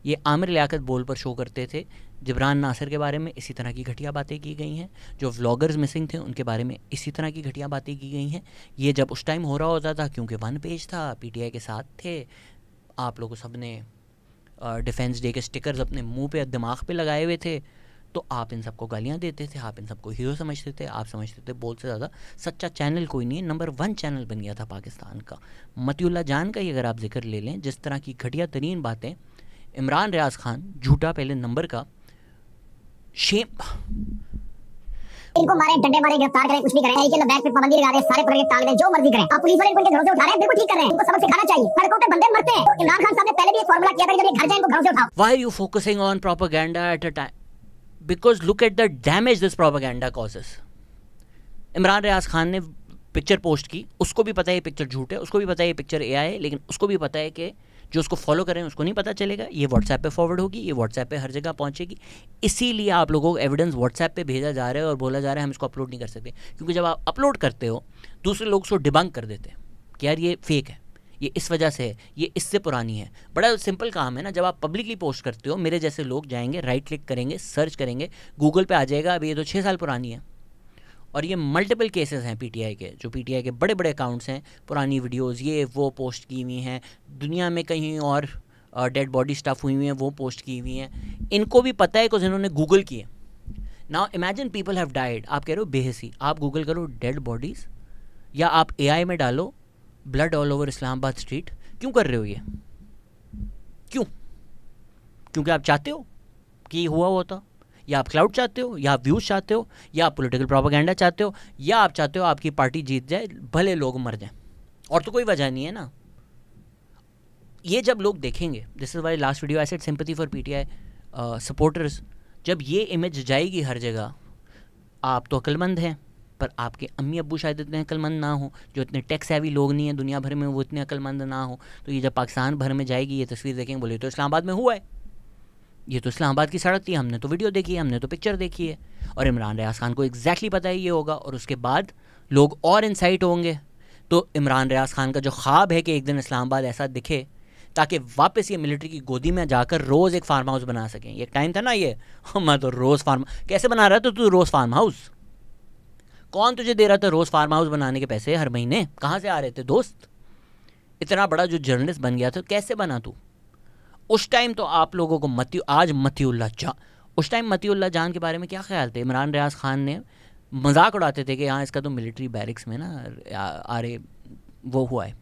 S1: ये आमिर लियाकत बोल पर शो करते थे, जिब्रान नासिर के बारे में इसी तरह की घटिया बातें की गई हैं। जो व्लॉगर्स मिसिंग थे उनके बारे में इसी तरह की घटिया बातें की गई हैं। ये जब उस टाइम हो रहा होता था क्योंकि 1 पेज था, पीटीआई के साथ थे, आप लोगों सब ने डिफेंस डे के स्टिकर्स अपने मुंह पे दिमाग पे लगाए हुए थे, तो आप इन सबको गालियाँ देते थे, आप इन सबको हीरो समझते थे, आप समझते थे बोल से ज़्यादा सच्चा चैनल कोई नहीं है। नंबर 1 चैनल बन गया था पाकिस्तान का। मतीउल्लाह जान का ही अगर आप जिक्र ले लें, जिस तरह की घटिया तरीन बातें, इमरान रियाज खान झूठा पहले नंबर का, शेम,
S2: इनको मारे, डंडे मारे, गिरफ्तार करें, कुछ भी करें, के बैग पे पाबंदी लगा रहे हैं, सारे पकड़ के टांग रहे हैं, जो मर्जी करें। आप पुलिस वाले इनको इनके घरों से उठा रहे हैं, बिल्कुल ठीक कर रहे हैं, इनको सबक सिखाना चाहिए। सड़कों पे बंदे मरते हैं, तो इमरान खान साहब ने पहले भी एक फार्मूला किया था कि जब ये घर जाए इनको घरों से उठाओ।
S1: Why are you focusing on propaganda at a time? Because look at the damage this propaganda causes. Imran Riaz Khan ने पिक्चर पोस्ट की, उसको भी पता है ये पिक्चर झूठ है, उसको भी पता है ये पिक्चर AI है, लेकिन उसको भी पता है कि जो उसको फॉलो कर रहे हैं उसको नहीं पता चलेगा। ये व्हाट्सएप पे फॉरवर्ड होगी, ये व्हाट्सएप पे हर जगह पहुंचेगी। इसीलिए आप लोगों को एविडेंस व्हाट्सएप पे भेजा जा रहा है और बोला जा रहा है हम इसको अपलोड नहीं कर सकते, क्योंकि जब आप अपलोड करते हो दूसरे लोग उसको डिबंक कर देते हैं कि यार ये फेक है, ये इस वजह से है, ये इससे पुरानी है। बड़ा सिंपल काम है ना, जब आप पब्लिकली पोस्ट करते हो, मेरे जैसे लोग जाएंगे, राइट क्लिक करेंगे, सर्च करेंगे, गूगल पे आ जाएगा अभी ये तो 6 साल पुरानी है। और ये मल्टीपल केसेस हैं पीटीआई के, जो पीटीआई के बड़े बड़े अकाउंट्स हैं, पुरानी वीडियोस ये वो पोस्ट की हुई हैं, दुनिया में कहीं और डेड बॉडी स्टफ हुई हुई हैं वो पोस्ट की हुई हैं। इनको भी पता है कि जिन्होंने गूगल किए। Now imagine people have died, आप कह रहे हो बेहसी, आप गूगल करो डेड बॉडीज़, या आप AI में डालो blood all over Islamabad street. क्यों कर रहे हो ये? क्यों? क्योंकि आप चाहते हो कि हुआ होता, या आप क्लाउड चाहते हो, या आप व्यूज़ चाहते हो, या आप पॉलिटिकल प्रोपेगेंडा चाहते हो, या आप चाहते हो आपकी पार्टी जीत जाए, भले लोग मर जाएं, और तो कोई वजह नहीं है ना। ये जब लोग देखेंगे, this is Y last video I said sympathy for PTI supporters, जब ये इमेज जाएगी हर जगह, आप तो अक्लमंद हैं, पर आपके अम्मी अब्बू शायद इतने अक्लमंद ना हो, जो इतने टेक्स हैवी लोग नहीं हैं दुनिया भर में, वो इतने अक्लमंद ना हो, तो ये जब पाकिस्तान भर में जाएगी ये तस्वीर देखेंगे, बोले तो इस्लामाबाद में हुआ है, ये तो इस्लामाबाद की सड़क थी, हमने तो वीडियो देखी है, हमने तो पिक्चर देखी है। और इमरान रियाज खान को एग्जैक्टली पता है ये होगा, और उसके बाद लोग और इंसाइट होंगे। तो इमरान रियाज खान का जो ख्वाब है कि एक दिन इस्लामाबाद ऐसा दिखे ताकि वापस ये मिलिट्री की गोदी में जाकर रोज़ एक फार्म हाउस बना सकें। एक टाइम था ना ये, मैं तो रोज़ फार्म कैसे बना रहा था तू रोज़ फार्म हाउस? कौन तुझे दे रहा था रोज़ फार्म हाउस बनाने के पैसे हर महीने? कहाँ से आ रहे थे दोस्त? इतना बड़ा जो जर्नलिस्ट बन गया था, कैसे बना तू? उस टाइम तो आप लोगों को उस टाइम मतीउल्लाह जान के बारे में क्या ख्याल थे? इमरान रियाज खान ने मजाक उड़ाते थे कि हाँ इसका तो मिलिट्री बैरिक्स में ना वो हुआ है,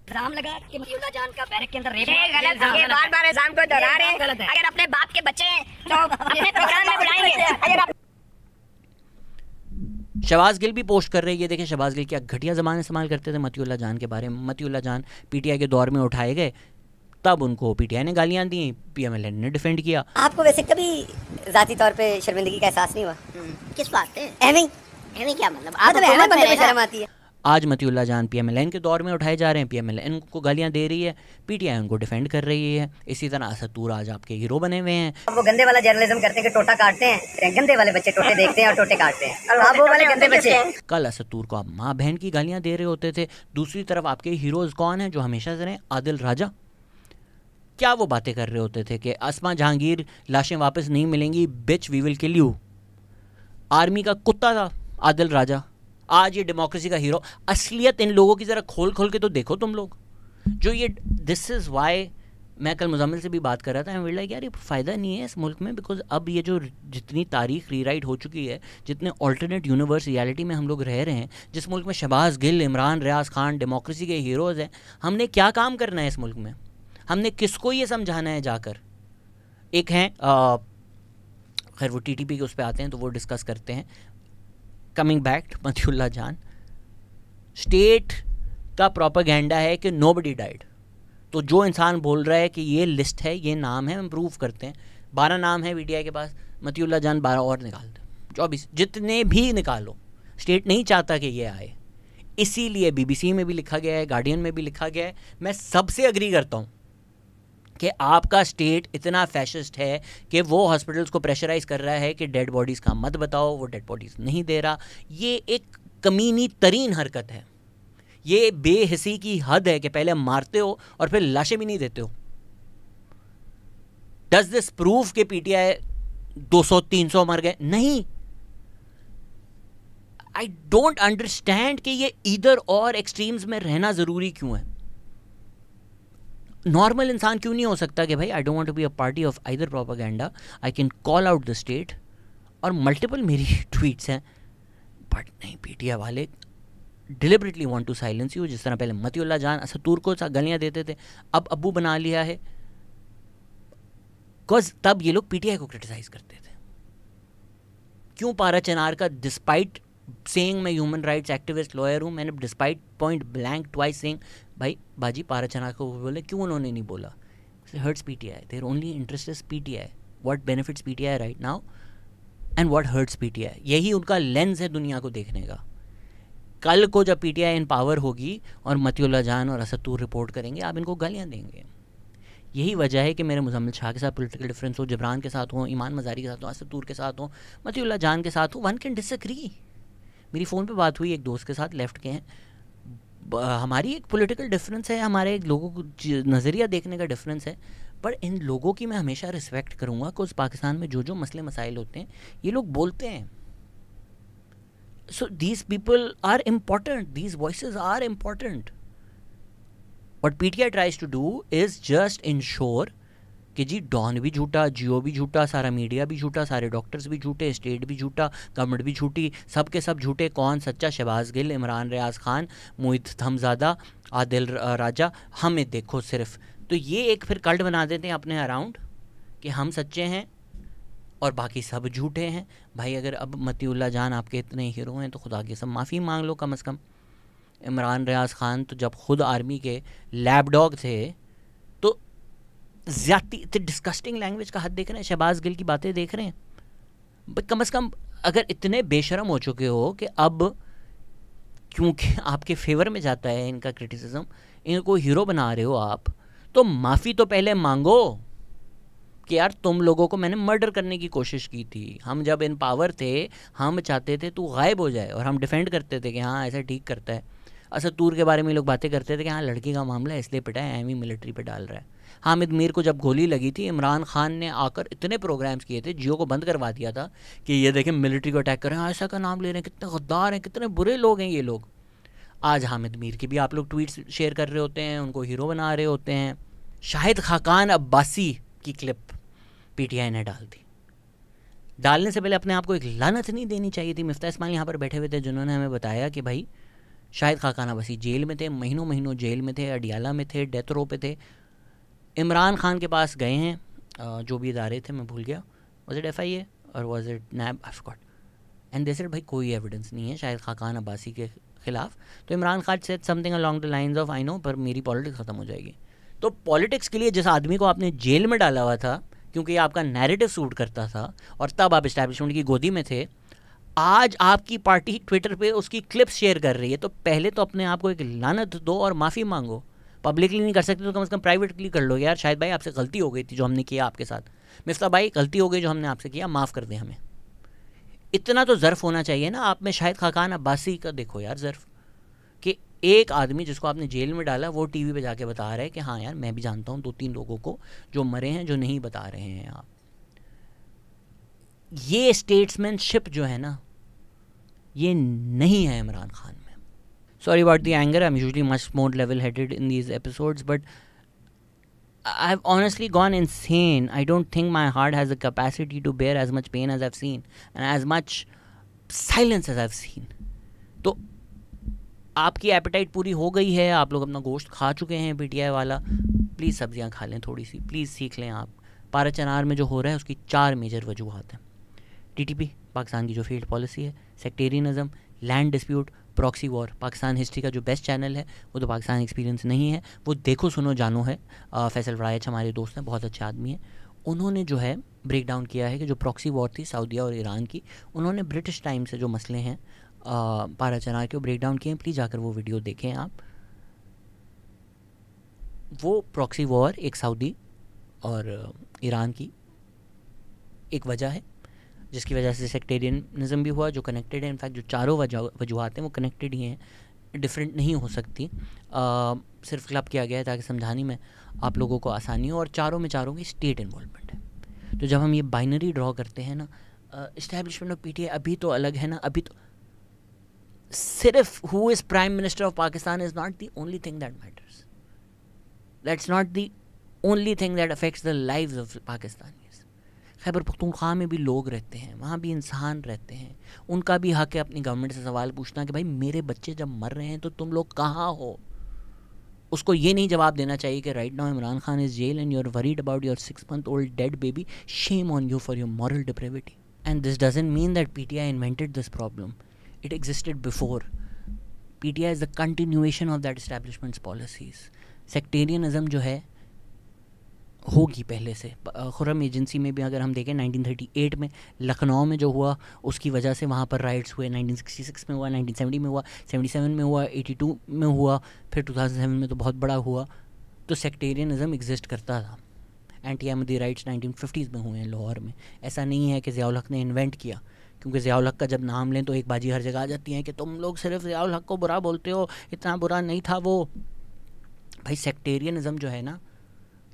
S4: राम लगा कि मतीउल्लाह जान का बैरक के अंदर रेप
S6: गलत है, बार-बार इल्जाम को दोहरा रहे हैं। अगर अपने बाप के बच्चे हैं तो अपने प्रोग्राम में बुलाएंगे। अगर आप
S1: शहबाज गिल भी पोस्ट कर रहे हैं, ये देखें शहबाज गिल क्या घटिया ज़बान इस्तेमाल करते थे मतीउल्लाह जान के बारे में। मतीउल्लाह जान पीटीआई के दौर में उठाए गए, तब उनको पीटीआई ने गालियाँ दी, PMLN ने डिफेंड किया।
S6: आपको वैसे कभी जाती तौर पे शर्मिंदगी का एहसास नहीं हुआ? किस बात पे? एवं क्या मतलब? आप तो बंदे पे शर्म आती है।
S1: आज मतीउल्लाह जान PMLN के दौर में उठाए जा रहे हैं, PMLN को गालियाँ दे रही है, PTI उनको डिफेंड कर रही है। इसी तरह असद तूर आज आपके हीरो बने हुए हैं।
S6: वो गंदे वाला जर्नलिज्म करते हैं कि टोटा काटते हैं, गंदे वाले बच्चे टोटे देखते हैं और टोटे काटते हैं, और आप वो वाले गंदे बच्चे हैं।
S1: कल असद तूर को आप माँ बहन की गालियाँ दे रहे होते थे, दूसरी तरफ आपके हीरोज़ कौन हैं जो हमेशा से रहे? आदिल राजा, क्या वो बातें कर रहे होते थे कि अस्मा जहांगीर लाशें वापस नहीं मिलेंगी, bitch we will kill you. Army का कुत्ता था आदिल राजा, आज ये डेमोक्रेसी का हीरो। असलियत इन लोगों की ज़रा खोल खोल के तो देखो तुम लोग, जो ये दिस इज़ वाई मैं कल मुजम्मिल से भी बात कर रहा था, मैं लाइक यार ये फ़ायदा नहीं है इस मुल्क में, बिकॉज अब ये जो जितनी तारीख रीराइट हो चुकी है, जितने ऑल्टरनेट यूनिवर्स रियलिटी में हम लोग रह रहे हैं, जिस मुल्क में शहबाज गिल, इमरान रियाज खान डेमोक्रेसी के हीरोज़ हैं, हमने क्या काम करना है इस मुल्क में? हमने किसको ये समझाना है जाकर? एक हैं खैर वो TTP के उस पर आते हैं तो वो डिस्कस करते हैं। कमिंग बैक मतियुल्लाह जान, स्टेट का प्रोपेगेंडा है कि नोबडी डाइड। तो जो इंसान बोल रहा है कि ये लिस्ट है, ये नाम है, हम प्रूव करते हैं, 12 नाम है PTI के पास, मतियुल्लाह जान 12 और निकाल दे, 24 जितने भी निकालो, स्टेट नहीं चाहता कि ये आए। इसीलिए BBC में भी लिखा गया है, गार्डियन में भी लिखा गया है। मैं सबसे अग्री करता हूँ कि आपका स्टेट इतना फैशिस्ट है कि वो हॉस्पिटल्स को प्रेशराइज कर रहा है कि डेड बॉडीज़ का मत बताओ, वो डेड बॉडीज़ नहीं दे रहा। ये एक कमीनी तरीन हरकत है, ये बेहिसी की हद है कि पहले मारते हो और फिर लाशें भी नहीं देते हो। डज दिस प्रूफ कि PTI 200-300 मर गए? नहीं। आई डोंट अंडरस्टैंड कि ये इधर और एक्सट्रीम्स में रहना ज़रूरी क्यों है। नॉर्मल इंसान क्यों नहीं हो सकता कि भाई I don't want to be a party of either propaganda, I can call out the state. और मल्टीपल मेरी ट्वीट्स हैं, बट नहीं, PTI वाले deliberately want to silence you. जिस तरह पहले मतियुल्लाह जान असतूर को गालियाँ देते थे, अब अब्बू बना लिया है, बिकॉज तब ये लोग PTI को क्रिटिसाइज करते थे। क्यों पारा चनार का, डिस्पाइट सेइंग मैं ह्यूमन राइट्स एक्टिविस्ट लॉयर हूँ, मैंने despite point blank twice saying भाई बाजी पारा चनार को बोले, क्यों उन्होंने नहीं बोला? Hurts PTI, their only interest is PTI, what benefits PTI right now and what hurts PTI। यही उनका लेंस है दुनिया को देखने का। कल को जब PTI इन पावर होगी और मतियुल्लाह जान और असतूर रिपोर्ट करेंगे, आप इनको गालियाँ देंगे। यही वजह है कि मेरे मुजम्मिल शाह के साथ पॉलिटिकल डिफरेंस हो, जबरान के साथ हो, ईमान मज़ारी के साथ हो, असतूर के साथ हो, मतियुल्लाह जान के साथ हो, वन कैन डिसएग्री। मेरी फ़ोन पे बात हुई एक दोस्त के साथ, लेफ़्ट के हैं, हमारी एक पॉलिटिकल डिफरेंस है, हमारे एक लोगों को नज़रिया देखने का डिफरेंस है, पर इन लोगों की मैं हमेशा रिस्पेक्ट करूँगा कि उस पाकिस्तान में जो जो मसले मसाइल होते हैं ये लोग बोलते हैं। So these people are important, these voices are important. What PTI tries to do is just ensure कि जी डॉन भी झूठा, जियो भी झूठा, सारा मीडिया भी झूठा, सारे डॉक्टर्स भी झूठे, स्टेट भी झूठा, गवर्नमेंट भी झूठी, सब के सब झूठे। कौन सच्चा? शहबाज गिल, इमरान रियाज खान, मोहित हमजादा, आदिल राजा, हमें देखो सिर्फ। तो ये एक फिर कल्ट बना देते हैं अपने अराउंड कि हम सच्चे हैं और बाकी सब झूठे हैं। भाई अगर अब मतियुल्लाह जान आपके इतने हीरो हैं तो खुदा की सब माफ़ी मांग लो कम से कम। इमरान रियाज खान तो जब खुद आर्मी के लैब डॉग थे तो ज़्यादती, डिस्कस्टिंग लैंग्वेज का हद देख रहे हैं, शहबाज गिल की बातें देख रहे हैं। कम से कम अगर इतने बेशरम हो चुके हो कि अब क्योंकि आपके फेवर में जाता है इनका क्रिटिसिज्म, इनको हीरो बना रहे हो आप, तो माफ़ी तो पहले मांगो कि यार तुम लोगों को मैंने मर्डर करने की कोशिश की थी। हम जब इन पावर थे हम चाहते थे तू गायब हो जाए और हम डिफेंड करते थे कि हाँ ऐसा ठीक करता है। असतूर के बारे में लोग बातें करते थे कि हाँ लड़की का मामला है इसलिए पिटा है, एमी मिलिट्री पे डाल रहा है। हामिद मीर को जब गोली लगी थी, इमरान खान ने आकर इतने प्रोग्राम्स किए थे, जियो को बंद करवा दिया था कि ये देखें मिलिट्री को अटैक कर रहे हैं, ऐसा का नाम ले रहे हैं, कितने गद्दार हैं, कितने बुरे लोग हैं ये लोग। आज हामिद मीर की भी आप लोग ट्वीट्स शेयर कर रहे होते हैं, उनको हीरो बना रहे होते हैं। शाहिद खाकान अब्बासी की क्लिप PTI ने डाल दी। डालने से पहले अपने आप को एक लानत नहीं देनी चाहिए थी? मिफ्ता इस्माइल यहाँ पर बैठे हुए थे जिन्होंने हमें बताया कि भाई शाहिद खाकान अब्बासी जेल में थे, महीनों महीनों जेल में थे, अडियाला में थे, डेथ रो पे थे। इमरान खान के पास गए हैं, जो भी इदारे थे मैं भूल गया, वाज इट FIA और was it NAB, I forgot, and they said भाई कोई एविडेंस नहीं है शाहिद खाकान अब्बासी के खिलाफ। तो Imran Khan said something along the lines of I know, पर मेरी पॉलिटिक्स ख़त्म हो जाएगी। तो पॉलिटिक्स के लिए जिस आदमी को आपने जेल में डाला हुआ था क्योंकि आपका नैरेटिव सूट करता था और तब आप इस्टेब्लिशमेंट की गोदी में थे, आज आपकी पार्टी ट्विटर पे उसकी क्लिप्स शेयर कर रही है। तो पहले तो अपने आप को एक लानत दो और माफ़ी मांगो। पब्लिकली नहीं कर सकते तो कम से कम प्राइवेटली कर लो, यार शायद भाई आपसे गलती हो गई थी जो हमने किया आपके साथ, मिफ्ता भाई गलती हो गई जो हमने आपसे किया, माफ़ कर दें हमें। इतना तो ज़र्फ़ होना चाहिए ना आप में। शाहिद खाकान अब्बासी का देखो यार ज़र्फ़ कि एक आदमी जिसको आपने जेल में डाला वो टीवी पे जाके बता रहा है कि हाँ यार मैं भी जानता हूँ 2-3 लोगों को जो मरे हैं, जो नहीं बता रहे हैं आप। ये स्टेट्समैनशिप जो है ना, ये नहीं है इमरान खान में। Sorry about the anger, I am usually much more level headed in these episodes, but I have honestly gone insane. I don't think my heart has the capacity to bear as much pain as I've seen and as much silence as I've seen. तो आपकी apatite पूरी हो गई है, आप लोग अपना गोश्त खा चुके हैं पीटीआई वाला, प्लीज़ सब्जियां खा लें थोड़ी सी, प्लीज़ सीख लें आप. पारा चनार में जो हो रहा है उसकी 4 मेजर वजूहात हैं. टीटीपी पाकिस्तान की जो फील्ड पॉलिसी है, sectarianism, land dispute, proxy war. Pakistan history का जो बेस्ट चैनल है वो तो पाकिस्तान एक्सपीरियंस नहीं है, वो देखो सुनो जानो है. फैसल रायच हमारे दोस्त हैं, बहुत अच्छे आदमी हैं. उन्होंने जो है ब्रेक डाउन किया है कि जो प्रॉक्सी वॉर थी सऊदीया और ईरान की, उन्होंने ब्रिटिश टाइम से जो मसले हैं पारा चनार के ब्रेक डाउन किए हैं. प्लीज़ जाकर वो वीडियो देखें आप. वो प्रॉक्सी वॉर एक सऊदी और ईरान की एक वजह है जिसकी वजह से सेक्टेरियनिज्म भी हुआ, जो कनेक्टेड है. इनफैक्ट जो चारों वजूहात हैं वो कनेक्टेड ही हैं, डिफरेंट नहीं हो सकती. सिर्फ क्लब किया गया है ताकि समझाने में आप लोगों को आसानी हो, और चारों की स्टेट इन्वॉल्वमेंट है. तो जब हम ये बाइनरी ड्रॉ करते हैं ना, इस्टेब्लिशमेंट ऑफ पीटीआई अभी तो अलग है ना, अभी तो सिर्फ who is prime minister of Pakistan is not the only thing that matters. That's not the only thing that affects the lives of Pakistanis. Khyber Pakhtunkhwa में भी लोग रहते हैं, वहाँ भी इंसान रहते हैं, उनका भी हक है अपनी गवर्नमेंट से सवाल पूछना कि भाई मेरे बच्चे जब मर रहे हैं तो तुम लोग कहाँ हो. उसको ये नहीं जवाब देना चाहिए कि right now Imran Khan is jail and you are worried about your 6 month old dead baby. Shame on you for your moral depravity. And this doesn't mean that PTI invented this problem. It existed before. PTI is the continuation of that establishment's policies. Sectarianism जो है होगी पहले से. Khurram agency में भी अगर हम देखें 1938 में लखनऊ में जो हुआ उसकी वजह से वहाँ पर राइट्स हुए. 1966 में हुआ, 1970 में हुआ, 77 में हुआ, 82 में हुआ, फिर 2007 में तो बहुत बड़ा हुआ. तो सेक्टेरियनिज्म एग्जिस्ट करता था. एंटी अहमदी राइट्स 1950s में हुए हैं लाहौर में. ऐसा नहीं है कि ज़ियाउल हक ने इन्वेंट किया, क्योंकि ज़ियाउल हक का जब नाम लें तो एक बाजी हर जगह आ जाती है कि तुम लोग सिर्फ ज़ियाउल हक को बुरा बोलते हो, इतना बुरा नहीं था वो. भाई सेक्टेरियनिज्म जो है ना,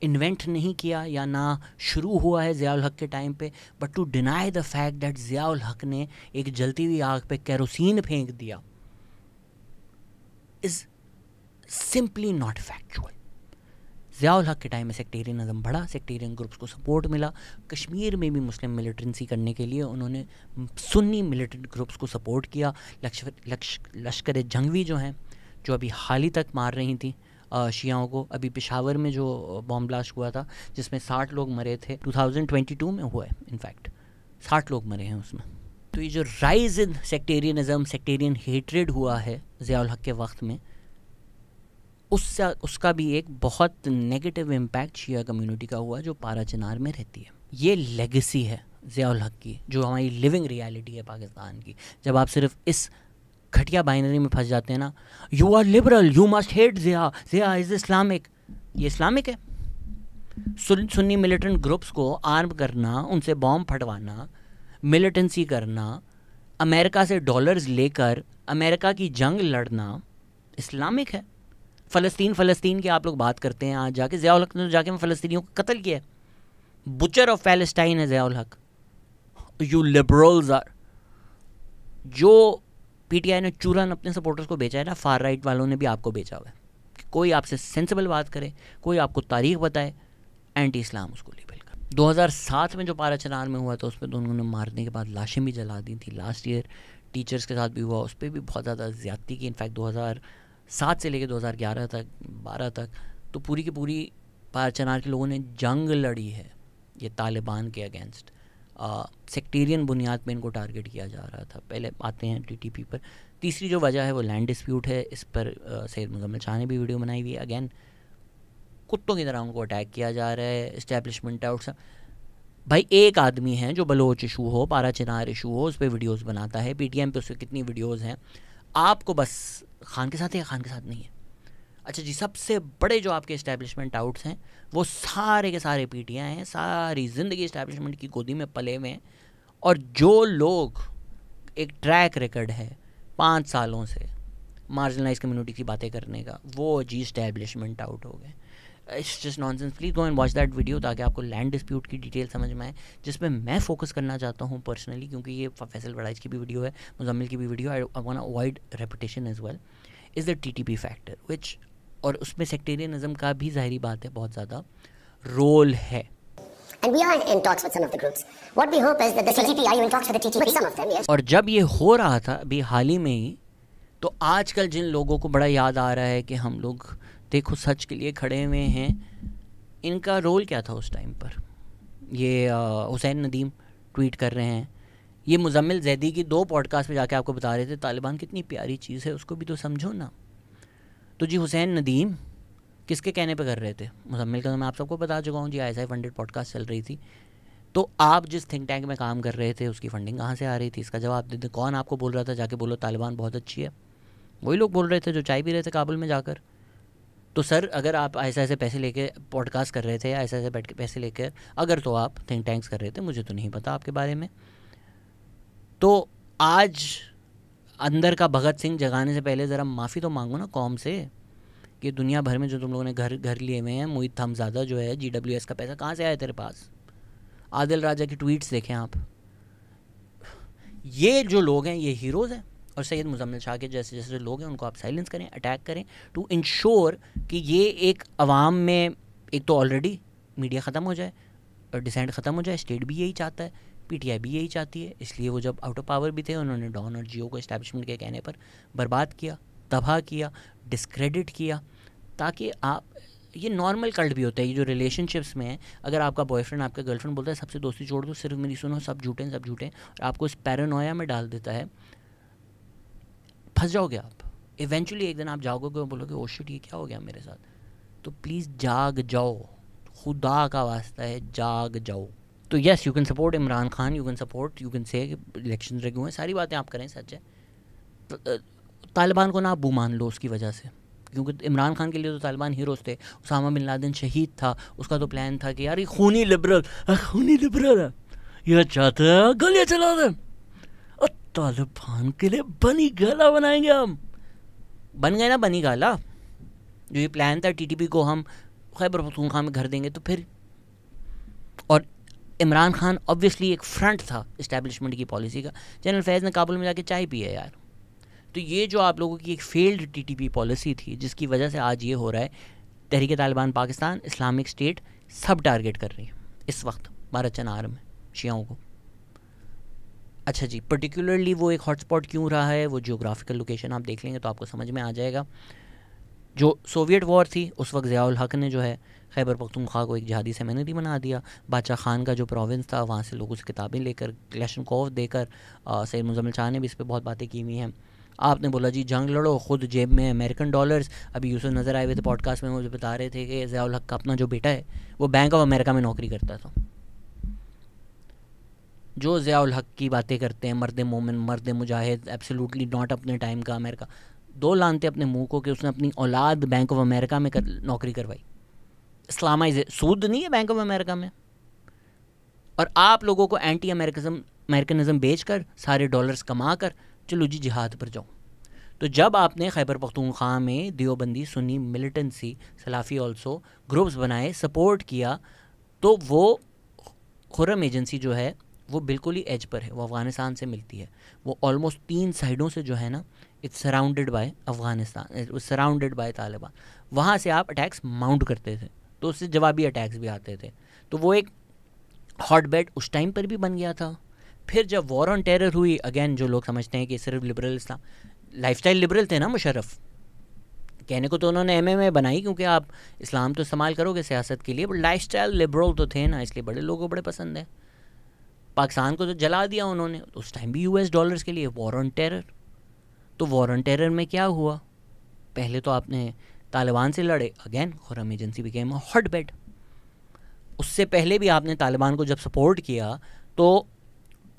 S1: इन्वेंट नहीं किया या ना शुरू हुआ है ज़ियाउल हक के टाइम पे, but to deny the fact that Ziaul Haq ने एक जलती हुई आग पे केरोसिन फेंक दिया is simply not factual. Ziaul हक के टाइम में सेक्टेरियनिज्म बढ़ा, सेक्टेरियन ग्रुप्स को सपोर्ट मिला. कश्मीर में भी मुस्लिम मिलिटेंसी करने के लिए उन्होंने सुन्नी मिलिटेंट ग्रुप्स को सपोर्ट किया. लश्कर जंगवी जो हैं, जो अभी हाल ही तक मार रही थी शियाओं को. अभी पेशावर में जो बॉम्ब ब्लास्ट हुआ था जिसमें 60 लोग मरे थे, 2022 में हुआ है. इनफैक्ट 60 लोग मरे हैं उसमें. तो ये जो rise in sectarianism, sectarian hatred हुआ है ज़ियाउल हक के वक्त में, उसका भी एक बहुत नेगेटिव इम्पैक्ट शिया कम्युनिटी का हुआ जो पारा चनार में रहती है. ये लेगेसी है ज़ियाउल हक की, जो हमारी लिविंग रियलिटी है पाकिस्तान की. जब आप सिर्फ इस घटिया बाइनरी में फंस जाते हैं ना, you are liberal, you must hate Zia is Islamic. ये इस्लामिक है. सुन्नी मिलिटेंट ग्रुप्स को आर्म करना, उनसे बॉम्ब फटवाना, मिलिटेंसी करना, अमेरिका से डॉलर्स लेकर अमेरिका की जंग लड़ना इस्लामिक है. फ़लस्तीन की आप लोग बात करते हैं, आज जाके ज़ियाउल हक ने तो जाके फ़लस्तीनियों को कत्ल किया. बुचर ऑफ पैलेस्टाइन है Ziaul Haq. You liberals are. जो पीटीआई ने चूरन अपने सपोर्टर्स को बेचा है ना, फार राइट वालों ने भी आपको बेचा हुआ है. कोई आपसे सेंसिबल बात करे, कोई आपको तारीख बताए, एंटी इस्लाम उसको लेबल कर. 2007 में जो पारा चनार में हुआ था उस पर तो उन्होंने मारने के बाद लाशें भी जला दी थी. लास्ट ईयर टीचर्स के साथ भी हुआ, उस पर भी बहुत ज़्यादा ज़्यादती की. इनफैक्ट 2007 से लेकर 2011 तक 12 तक तो पूरी की पूरी पारा चनार के लोगों ने जंग लड़ी है ये तालिबान के अगेंस्ट. सेक्टेरियन बुनियाद पे इनको टारगेट किया जा रहा था. पहले आते हैं टीटीपी पर. तीसरी जो वजह है वो लैंड डिस्प्यूट है. इस पर सैयद मुज़म्मिल शाह ने भी वीडियो बनाई हुई है. अगेन कुत्तों की तरह उनको अटैक किया जा रहा है. Establishment out. भाई एक आदमी है जो बलोच इशू हो, पारा चनार इशू हो, उस पर वीडियोज़ बनाता है. पीटीएम पे उससे कितनी वीडियोज़ हैं. आपको बस खान के साथ है या खान के साथ नहीं है. अच्छा जी, सबसे बड़े जो आपके इस्टेब्लिशमेंट आउट्स हैं वो सारे के सारे पीटीआई हैं. सारी ज़िंदगी इस्टेब्लिशमेंट की गोदी में पले हुए हैं. और जो लोग एक ट्रैक रिकॉर्ड है 5 सालों से मार्जिनलाइज कम्युनिटी की बातें करने का, वो जी एस्टैब्लिशमेंट आउट हो गए. It's just nonsense. Please go and watch that video ताकि आपको लैंड डिस्प्यूट की डिटेल समझ में आए, जिसमें मैं फोकस करना चाहता हूँ पर्सनली, क्योंकि ये फैसल वड़ाइज की भी वीडियो है, मुजम्मिल की भी video. I want to avoid repetition as well. Is the TTP factor which, और उसमें सेक्टेरियनिज्म का भी ज़ाहिरी बात है बहुत ज़्यादा रोल है.
S2: And we are in talks with some of the groups. What we hope is that the TTP, are you in talks with the TTP? With some of them, yes.
S1: और जब ये हो रहा था अभी हाल ही में ही, तो आजकल जिन लोगों को बड़ा याद आ रहा है कि हम लोग देखो सच के लिए खड़े हुए हैं, इनका रोल क्या था उस टाइम पर. ये हुसैन नदीम ट्वीट कर रहे हैं, ये मुजम्मिल जैदी की 2 पॉडकास्ट में जाके आपको बता रहे थे तालिबान कितनी प्यारी चीज़ है, उसको भी तो समझो ना. तो जी हुसैन नदीम किसके कहने पे कर रहे थे? मुजम्मिल का तो मैं आप सबको बता चुका हूँ जी. ISI फंडेड पॉडकास्ट चल रही थी. तो आप जिस थिंक टैंक में काम कर रहे थे उसकी फंडिंग कहाँ से आ रही थी, इसका जवाब दे दें. कौन आपको बोल रहा था जाके बोलो तालिबान बहुत अच्छी है? वही लोग बोल रहे थे जो चाय पी रहे थे काबुल में जाकर. तो सर अगर आप ISI से पैसे लेके पॉडकास्ट कर रहे थे या ISI से बैठ के पैसे लेकर अगर तो आप थिंक टैंक्स कर रहे थे, मुझे तो नहीं पता आपके बारे में. तो आज अंदर का भगत सिंह जगाने से पहले ज़रा माफ़ी तो मांगो ना कौम से, कि दुनिया भर में जो तुम लोगों ने घर लिए हुए हैं, मोहित हमज़ादा जो है, GWS का पैसा कहाँ से आया तेरे पास? आदिल राजा की ट्वीट्स देखें आप. ये जो लोग हैं ये हीरोज़ हैं, और सैयद मुजम्मिल शाह के जैसे जैसे लोग हैं उनको आप साइलेंस करें, अटैक करें, टू इंश्योर कि ये एक आवाम में एक तो ऑलरेडी मीडिया ख़त्म हो जाए और डिसेंट ख़त्म हो जाए. स्टेट भी यही चाहता है, PTI भी यही चाहती है. इसलिए वो जब आउट ऑफ पावर भी थे उन्होंने डॉन और जियो को एस्टैब्लिशमेंट के कहने पर बर्बाद किया, तबाह किया, डिस्क्रेडिट किया, ताकि आप, ये नॉर्मल कल्ट भी होता है. ये जो रिलेशनशिप्स में है, अगर आपका बॉयफ्रेंड आपका गर्लफ्रेंड बोलता है सबसे दोस्ती छोड़ दो, सिर्फ मेरी सुनो, सब झूठे हैं, सब झूठे हैं, और आपको इस पैरानोया में डाल देता है, फंस जाओगे आप. इवेंचुअली एक दिन आप जाओगे और बोलोगे ओ शिट ये क्या हो गया मेरे साथ. तो प्लीज़ जाग जाओ, खुदा का वास्ता है जाग जाओ. तो yes, you can support Imran Khan, you can say election लगे हुए हैं, सारी बातें आप करें, सच है. तालिबान को ना आप बू मान लो उसकी वजह से, क्योंकि इमरान खान के लिए तो तालिबान हीरोज़ थे. उसामा बिन लादेन शहीद था, उसका तो प्लान था कि यार ये खूनी लिबरल है, ये चाहते हैं गोलियाँ चला दें, और तालिबान के लिए बनी गाला बनाएंगे हम. बन गए ना बनी गाला. जो ये प्लान था TTP को हम खैबर पख्तूनख्वा में घर देंगे, तो फिर, और इमरान खान ऑब्वियसली एक फ्रंट था इस्टेब्लिशमेंट की पॉलिसी का. जनरल फैज़ ने काबुल में जाके चाय पी है यार. तो ये जो आप लोगों की एक फेल्ड TTP पॉलिसी थी, जिसकी वजह से आज ये हो रहा है, तहरीक तालिबान पाकिस्तान, इस्लामिक स्टेट सब टारगेट कर रही है इस वक्त भारत चनार में शियाओं को. अच्छा जी, पर्टिकुलरली वो एक हॉटस्पॉट क्यों रहा है, वो जियोग्राफिकल लोकेशन आप देख लेंगे तो आपको समझ में आ जाएगा. जो सोवियत वॉर थी उस वक्त ज़ियाउल हक ने जो है खैबर पख्तूनख्वा को एक जिहादी सेमिनरी बना दिया. बादशाह खान का जो प्रोविंस था वहाँ से लोगों से किताबें लेकर, क्लैशनकोव देकर, सैयद मुजम्मिल शाह ने भी इस पर बहुत बातें की हुई हैं. आपने बोला जी जंग लड़ो, ख़ुद जेब में अमेरिकन डॉलर्स. अभी यूसुफ नज़र आए हुए थे पॉडकास्ट में, मुझे बता रहे थे कि ज़ियाउल हक का अपना जो बेटा है वो बैंक ऑफ अमेरिका में नौकरी करता था. जो ज़ियाउल हक की बातें करते हैं, मर्द मोमिन, मर्द मुजाहिद, एब्सोल्युटली नॉट अपने टाइम का अमेरिका, 2 लानते अपने मुंह को कि उसने अपनी औलाद बैंक ऑफ अमेरिका में नौकरी करवाई. इस्लामाइज सूद नहीं है बैंक ऑफ अमेरिका में. और आप लोगों को एंटी अमेरिकनिज्म बेचकर, सारे डॉलर्स कमा कर, चलो जी जिहाद पर जाओ. तो जब आपने खैबर पख्तूनख्वा में Deobandi, Sunni militancy, Salafi also groups बनाए, सपोर्ट किया, तो वो खुर्रम एजेंसी जो है वो बिल्कुल ही एज पर है. वो अफ़गानिस्तान से मिलती है. वो ऑलमोस्ट 3 साइडों से जो है ना, it's surrounded bye Afghanistan, surrounded by Taliban. वहाँ से आप अटैक्स माउंट करते थे, तो उससे जवाबी अटैक्स भी आते थे. तो वो एक हॉट बेड उस टाइम पर भी बन गया था. फिर जब वॉर ऑन टेरर हुई, अगेन जो लोग समझते हैं कि सिर्फ लिबरल इस्लाम, लाइफस्टाइल लिबरल थे ना मुशर्रफ, कहने को तो उन्होंने MMA बनाई क्योंकि आप इस्लाम तो इस्तेमाल करोगे सियासत के लिए, बट लाइफस्टाइल लिबरल तो थे ना, इसलिए बड़े लोगों को बड़े पसंद है. पाकिस्तान को तो जला दिया उन्होंने, उस टाइम भी US डॉलर्स के लिए वॉर ऑन टेरर. तो वॉर ऑन टेरर में क्या हुआ, पहले तो आपने तालिबान से लड़े, again Khurram agency became a hot bed. उससे पहले भी आपने तालिबान को जब सपोर्ट किया तो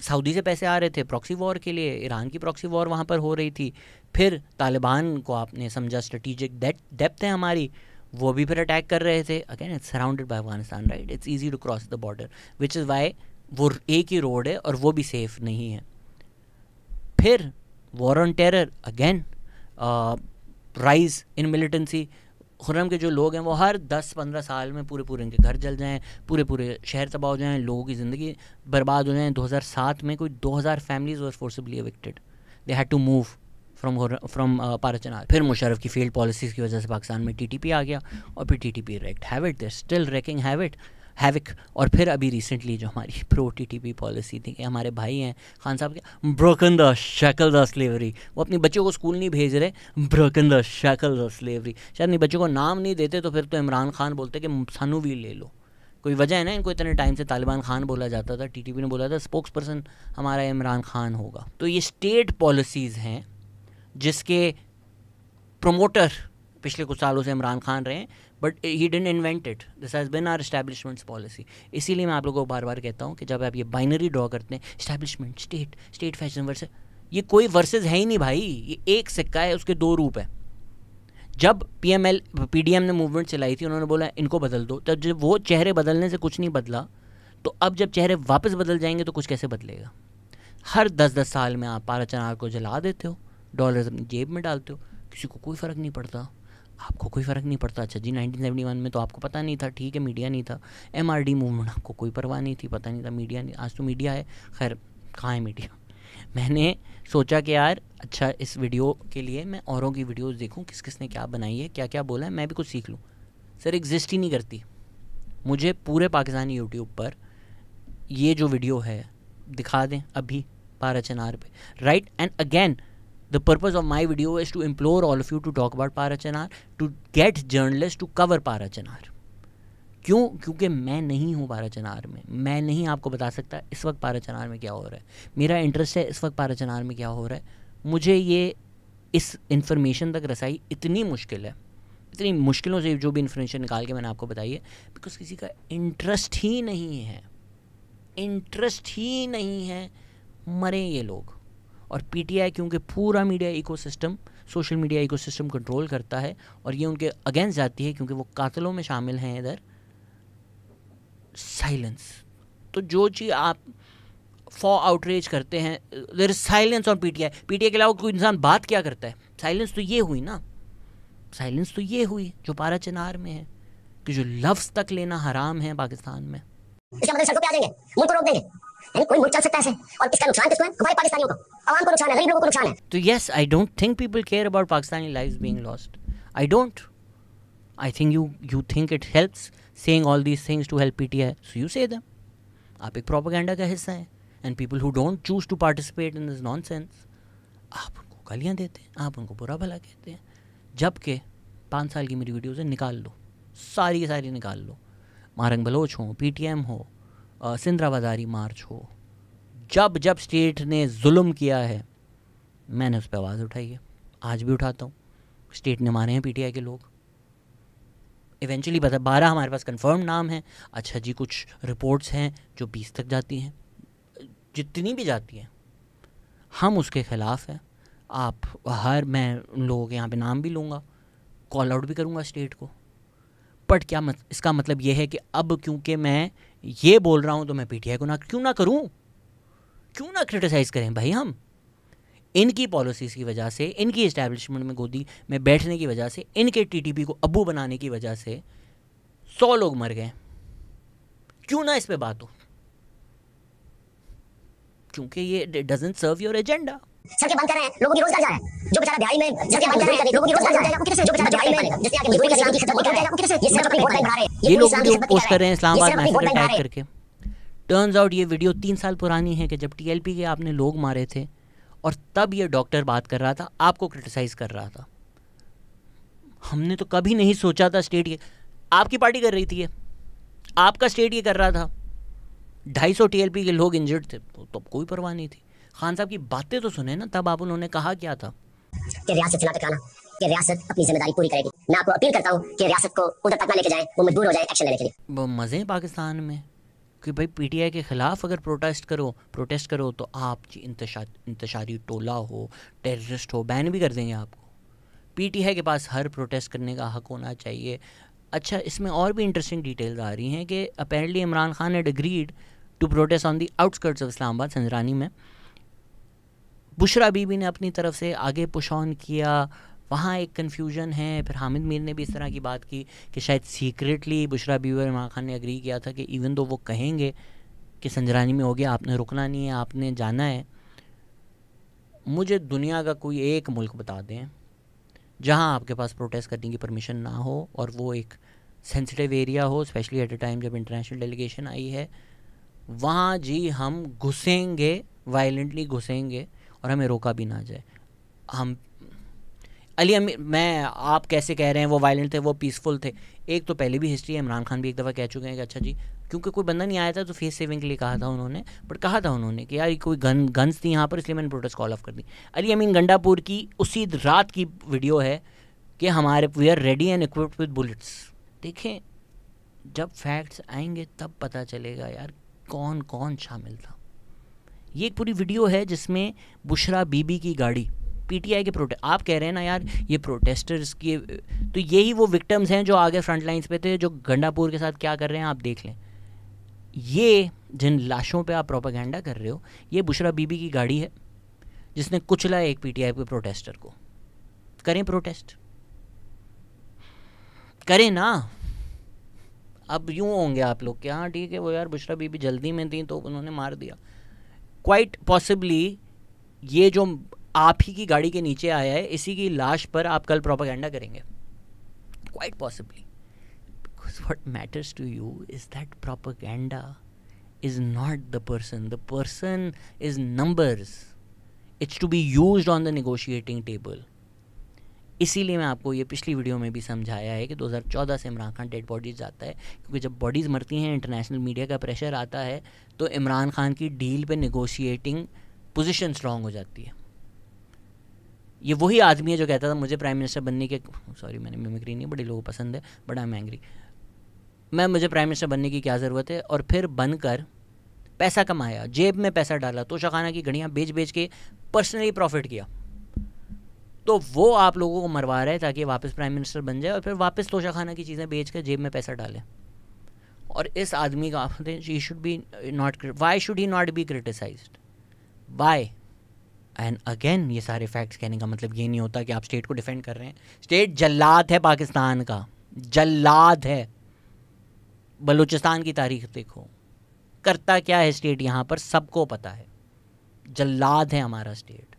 S1: सऊदी से पैसे आ रहे थे प्रॉक्सी वॉर के लिए, ईरान की प्रॉक्सी वॉर वहाँ पर हो रही थी. फिर तालिबान को आपने समझा स्ट्रेटिजिक डेप्थ है हमारी, वो भी फिर अटैक कर रहे थे. Again it's surrounded by Afghanistan, right, it's easy to cross the border, which is why वो एक ही रोड है और वो भी सेफ़ नहीं है. फिर war on terror, again rise in militancy. Khurram के जो लोग हैं वो हर 10-15 साल में पूरे इनके घर जल जाएं, पूरे शहर तबाह हो जाएं, लोगों की ज़िंदगी बर्बाद हो जाएं। 2007 में कोई 2000 families were forcibly evicted, they had to move from Parachinar. फिर मुशर्रफ की फेल्ड पॉलिसीज़ की वजह से पाकिस्तान में टीटीपी आ गया और फिर TTP raked havoc, they still racking havoc. और फिर अभी रिसेंटली जो हमारी प्रो टीटीपी पॉलिसी थी कि हमारे भाई हैं खान साहब के, broken the shackles of slavery, वो अपनी बच्चों को स्कूल नहीं भेज रहे, broken the shackles of slavery. शायद अपने बच्चों को नाम नहीं देते तो फिर तो इमरान खान बोलते कि सानू भी ले लो। कोई वजह है ना इनको इतने टाइम से तालिबान खान बोला जाता था, टीटीपी ने बोला था स्पोक्स पर्सन हमारा इमरान खान होगा। तो ये स्टेट पॉलिसीज़ हैं जिसके प्रोमोटर पिछले कुछ सालों से इमरान खान रहे हैं, but he didn't invent it, this has been our establishment's policy. इसीलिए मैं आप लोगों को बार बार कहता हूँ कि जब आप ये बाइनरी ड्रॉ करते हैं, एस्टैब्लिशमेंट स्टेट फैशन वर्सेस, ये कोई वर्सेस है ही नहीं भाई, ये एक सिक्का है, उसके दो रूप है। जब PDM ने मूवमेंट चलाई थी, उन्होंने बोला इनको बदल दो, तब जब वो चेहरे बदलने से कुछ नहीं बदला, तो अब जब चेहरे वापस बदल जाएंगे तो कुछ कैसे बदलेगा। हर 10-10 साल में आप पाराचनार को जला देते हो, डॉलर्स अपनी जेब में डालते हो, किसी को कोई फ़र्क नहीं पड़ता, आपको कोई फ़र्क नहीं पड़ता। अच्छा जी 1971 में तो आपको पता नहीं था, ठीक है, मीडिया नहीं था। MRD मूवमेंट आपको कोई परवाह नहीं थी, पता नहीं था, मीडिया नहीं, आज तो मीडिया है। खैर कहाँ है मीडिया। मैंने सोचा कि यार अच्छा इस वीडियो के लिए मैं औरों की वीडियोस देखूं, किस किस ने क्या बनाई है, क्या क्या बोला है, मैं भी कुछ सीख लूं। सर एग्जिस्ट ही नहीं करती। मुझे पूरे पाकिस्तानी यूट्यूब पर ये जो वीडियो है दिखा दें अभी पाराचनार पे, right. And again the purpose of my video is to implore all of you to talk about Parachanar, to get journalists to cover Parachanar. क्यों? क्योंकि मैं नहीं हूँ पाराचनार में, मैं नहीं आपको बता सकता इस वक्त पाराचनार में क्या हो रहा है। मेरा इंटरेस्ट है इस वक्त पाराचनार में क्या हो रहा है। मुझे ये इस इन्फॉर्मेशन तक रसाई इतनी मुश्किल है, इतनी मुश्किलों से जो भी इन्फॉर्मेशन निकाल के मैंने आपको बताई है, बिकॉज किसी का इंटरेस्ट ही नहीं है, इंटरेस्ट ही नहीं है, मरे ये लोग। और PTI क्योंकि पूरा media ecosystem, social media ecosystem control करता है और ये उनके अगेंस्ट जाती है क्योंकि वो कातलों में शामिल हैं इधर। साइलेंस, तो जो चीज़ आप फॉर आउटरीच करते हैं, there is silence on PTI। PTI के अलावा कोई इंसान बात क्या करता है? साइलेंस तो ये हुई ना, साइलेंस तो ये हुई जो पाराचनार में है कि जो लफ्ज़ तक लेना हराम है पाकिस्तान में।
S2: इसका मतलब सड़कों पे आ जाएंगे, मुल्क को रोक देंगे, यानी कोई मुल्क चल सकता है ऐसे। और इसका नुकसान किसको है? हमारे पाकिस्तानियों को, आवाम को नुकसान है, गरीब लोगों को नुकसान है।
S1: तो yes, I don't think people care about Pakistani lives being lost. I don't. I think you think it helps saying all these things to help PTI, so you say them. आप एक प्रोपेगेंडा का हिस्सा हैं, and people who don't choose to participate in this nonsense, आप उनको गालियाँ देते हैं, आप उनको बुरा भला कहते हैं। जबकि 5 साल की मेरी वीडियोज़ निकाल लो, सारी की सारी निकाल लो, मारंग बलोच हो, PTM हो, सिंधराबाजारी मार्च हो, जब जब स्टेट ने जुल्म किया है मैंने उस पर आवाज़ उठाई है, आज भी उठाता हूँ। स्टेट ने मारे हैं PTI के लोग। इवेंचुअली 12 हमारे पास कंफर्म नाम है। अच्छा जी, कुछ रिपोर्ट्स हैं जो 20 तक जाती हैं, जितनी भी जाती हैं हम उसके ख़िलाफ़ हैं। मैं उन लोगों के यहाँ पे नाम भी लूँगा, कॉल आउट भी करूँगा स्टेट को। बट क्या इसका मतलब ये है कि अब क्योंकि मैं ये बोल रहा हूँ तो मैं PTI को क्यों ना करूँ, क्यों ना क्रिटिसाइज़ करें भाई। हम इनकी पॉलिसीज़ की वजह से, इनकी इस्टेब्लिशमेंट में गोदी में बैठने की वजह से, इनके TTP को अब्बू बनाने की वजह से 100 लोग मर गए, क्यों ना इस पे बात हो। क्योंकि ये डजंट सर्व योर एजेंडा।
S2: सड़कें बंद कर रहे हैं, लोगों की रोजगार जा रहा है। जो बेचारा दिहाड़ी में सड़कें बंद कर रहे हैं, लोगों की रोजगार जा रहा है, जो बेचारा दिहाड़ी में जिससे आके मजदूरी का काम खत्म हो जाएगा, वो कैसे? ये सिर्फ अपनी वोट बैंक बढ़ा रहे हैं।
S1: ये लोग वीडियो पोस्ट कर रहे हैं इस्लामाबाद मैसेज टैग करके। टर्न्स आउट ये वीडियो 3 साल पुरानी है कि जब TLP के आपने लोग मारे थे और तब ये डॉक्टर बात कर रहा था, आपको क्रिटिसाइज़ कर रहा था। हमने तो कभी नहीं सोचा था स्टेट ये, आपकी पार्टी कर रही थी ये, आपका स्टेट ये कर रहा था, 250 TLP के लोग इंजर्ड थे, तो कोई परवाह नहीं थी। खान साहब की बातें तो सुने ना, तब आप उन्होंने कहा क्या था
S2: कि रियासत से ना टकराना, कि रियासत अपनी जिम्मेदारी पूरी करेगी। मैं आपको अपील करता हूँ कि रियासत को उधर तक ना लेके जाएं, वो मजबूर हो जाए एक्शन लेने के लिए।
S1: मज़े हैं पाकिस्तान में कि भाई PTI के ख़िलाफ़ अगर प्रोटेस्ट करो तो आप इंतशारी टोला हो, टेररिस्ट हो, बैन भी कर देंगे आपको। PTI के पास हर प्रोटेस्ट करने का हक होना चाहिए। अच्छा, इसमें और भी इंटरेस्टिंग डिटेल्स आ रही हैं कि apparently Imran Khan had agreed to protest on the outskirts of Islamabad, Sanjrani में, बुशरा बीबी ने अपनी तरफ से आगे पुश ऑन किया, वहाँ एक कन्फ्यूजन है। फिर हामिद मीर ने भी इस तरह की बात की कि शायद सीक्रेटली बुशरा बीबी और इमरान खान ने एग्री किया था कि इवन दो वो कहेंगे कि संजरानी में हो गया, आपने रुकना नहीं है, आपने जाना है। मुझे दुनिया का कोई एक मुल्क बता दें जहाँ आपके पास प्रोटेस्ट करने की परमिशन ना हो और वो एक सेंसिटिव एरिया हो, स्पेशली एट अ टाइम जब इंटरनेशनल डेलीगेशन आई है, वहाँ जी हम घुसेंगे, वायलेंटली घुसेंगे और हमें रोका भी ना जाए। हम मैं आप कैसे कह रहे हैं वो वायलेंट थे, वो पीसफुल थे? एक तो पहले भी हिस्ट्री है, इमरान खान भी एक दफ़ा कह चुके हैं कि अच्छा जी, क्योंकि कोई बंदा नहीं आया था तो फेस सेविंग के लिए कहा था उन्होंने, बट कहा था उन्होंने कि यार कोई गन्स थी यहाँ पर, इसलिए मैंने प्रोटेस्ट कॉल ऑफ कर दी। अली अमीन गंडापुर की उसी रात की वीडियो है कि हमारे we are ready and equipped with bullets. देखें, जब फैक्ट्स आएंगे तब पता चलेगा यार कौन कौन शामिल था। ये एक पूरी वीडियो है जिसमें बुशरा बीबी की गाड़ी, पीटीआई के प्रोटेस्ट, आप कह रहे हैं ना यार ये प्रोटेस्टर्स की, तो यही वो विक्टिम्स हैं जो आगे फ्रंट लाइंस पे थे, जो गंडापुर के साथ क्या कर रहे हैं आप देख लें। ये जिन लाशों पे आप प्रोपेगेंडा कर रहे हो, ये बुशरा बीबी की गाड़ी है जिसने कुचला एक पीटीआई के प्रोटेस्टर को। करें प्रोटेस्ट, करें ना। अब यूँ होंगे आप लोग कि हाँ ठीक है वो यार बुशरा बीबी जल्दी में थी तो उन्होंने मार दिया। क्वाइट पॉसिबली ये जो आप ही की गाड़ी के नीचे आया है, इसी की लाश पर आप कल प्रोपेगेंडा करेंगे, quite possibly. Because what matters to you is that propaganda is not the person is numbers, it's to be used on the negotiating table. इसीलिए मैं आपको ये पिछली वीडियो में भी समझाया है कि 2014 से इमरान खान डेड बॉडीज़ जाता है, क्योंकि जब बॉडीज़ मरती हैं इंटरनेशनल मीडिया का प्रेशर आता है तो इमरान खान की डील पे नेगोशिएटिंग पोजीशन स्ट्रांग हो जाती है। ये वही आदमी है जो कहता था मुझे प्राइम मिनिस्टर बनने के, सॉरी मैंने मिमिक्री नहीं, बड़े लोगों को पसंद है, बट आई एम एंग्री, मुझे प्राइम मिनिस्टर बनने की क्या ज़रूरत है, और फिर बनकर पैसा कमाया, जेब में पैसा डाला, तोशाखाना की घड़ियाँ बेच बेच के पर्सनली प्रॉफिट किया। तो वो आप लोगों को मरवा रहे हैं ताकि वापस प्राइम मिनिस्टर बन जाए और फिर वापस तोशाखाना की चीज़ें बेच कर जेब में पैसा डालें। और इस आदमी का ही should be not, why should he not be criticised, why? And again ये सारे फैक्ट्स कहने का मतलब ये नहीं होता कि आप स्टेट को डिफेंड कर रहे हैं। स्टेट जल्लाद है, पाकिस्तान का जल्लाद है। बलूचिस्तान की तारीख देखो, करता क्या है स्टेट यहाँ पर सबको पता है, जल्लाद है हमारा स्टेट।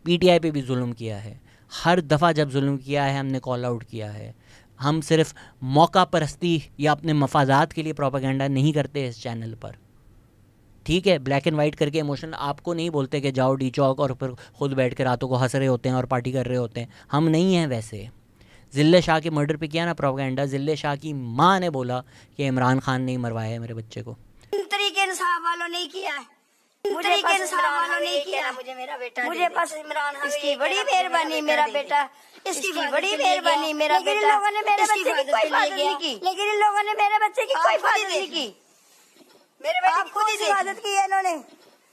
S1: पीटीआई पे भी जुल्म किया है, हर दफ़ा जब जुल्म किया है हमने कॉल आउट किया है। हम सिर्फ मौका परस्ती या अपने मफादात के लिए प्रोपेगेंडा नहीं करते इस चैनल पर, ठीक है? ब्लैक एंड वाइट करके इमोशनल आपको नहीं बोलते कि जाओ डी चौक और फिर खुद बैठ के रातों को हंस रहे होते हैं और पार्टी कर रहे होते हैं, हम नहीं हैं वैसे। जिल्ले शाह के मर्डर पे किया ना प्रोपेगेंडा, जिल्ले शाह की माँ ने बोला कि इमरान खान ने मरवाया है मेरे बच्चे को।
S6: तरीके इंसाफ वालों नहीं किया है, मुझे इंसाफ वालों नहीं किया, मुझे मेरा बेटा, मुझे पास इमरान, इसकी बड़ी मेहरबानी मेरा बेटा, इसकी बड़ी मेहरबानी मेरा बेटा। लोगों ने मेरे बच्चे की कोई हिफाजत नहीं की, लेकिन इन लोगों ने मेरे बच्चे की कोई हिफाजत नहीं की। मेरे बेटे की खुद ही हिफाजत की है इन्होंने,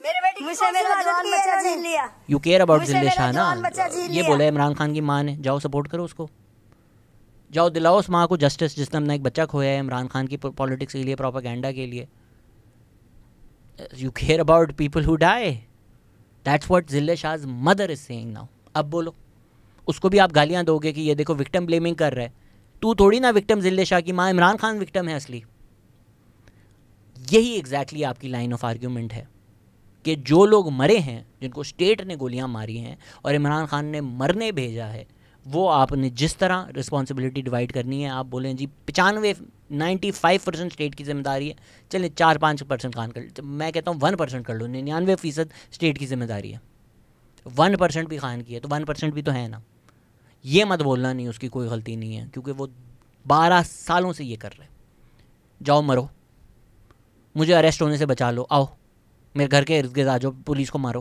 S6: मेरे बेटे मुझसे मेरा जवान बच्चा छीन लिया।
S1: यू केयर अबाउट जिल्ले शाह ना, ये बोला इमरान खान की माँ ने, जाओ सपोर्ट करो उसको, जाओ दिलाओ उस माँ को जस्टिस जिसने अपना एक बच्चा खोया है इमरान खान की पॉलिटिक्स के लिए, प्रोपेगेंडा के लिए। You care about people who die. That's what Zille Shah's mother is saying now. अब बोलो, उसको भी आप गालियाँ दोगे कि ये देखो विक्टिम ब्लेमिंग कर रहा है। तू थोड़ी ना विक्टिम, जिल्ले शाह की माँ इमरान खान विक्टिम है असली। यही एग्जैक्टली आपकी लाइन ऑफ आर्ग्यूमेंट है कि जो लोग मरे हैं, जिनको स्टेट ने गोलियाँ मारी हैं और इमरान खान ने मरने भेजा है, वो आपने जिस तरह रिस्पॉन्सिबिलिटी डिवाइड करनी है, आप बोलें जी 95% स्टेट की जिम्मेदारी है, चलें 4-5% खान कर, मैं कहता हूँ 1% कर लो, 99% स्टेट की जिम्मेदारी है, 1% भी खान की है तो 1% भी तो है ना। ये मत बोलना नहीं उसकी कोई गलती नहीं है, क्योंकि वो 12 सालों से ये कर रहे। जाओ मरो, मुझे अरेस्ट होने से बचा लो, आओ मेरे घर के इर्द गिर्द आ जाओ, पुलिस को मारो।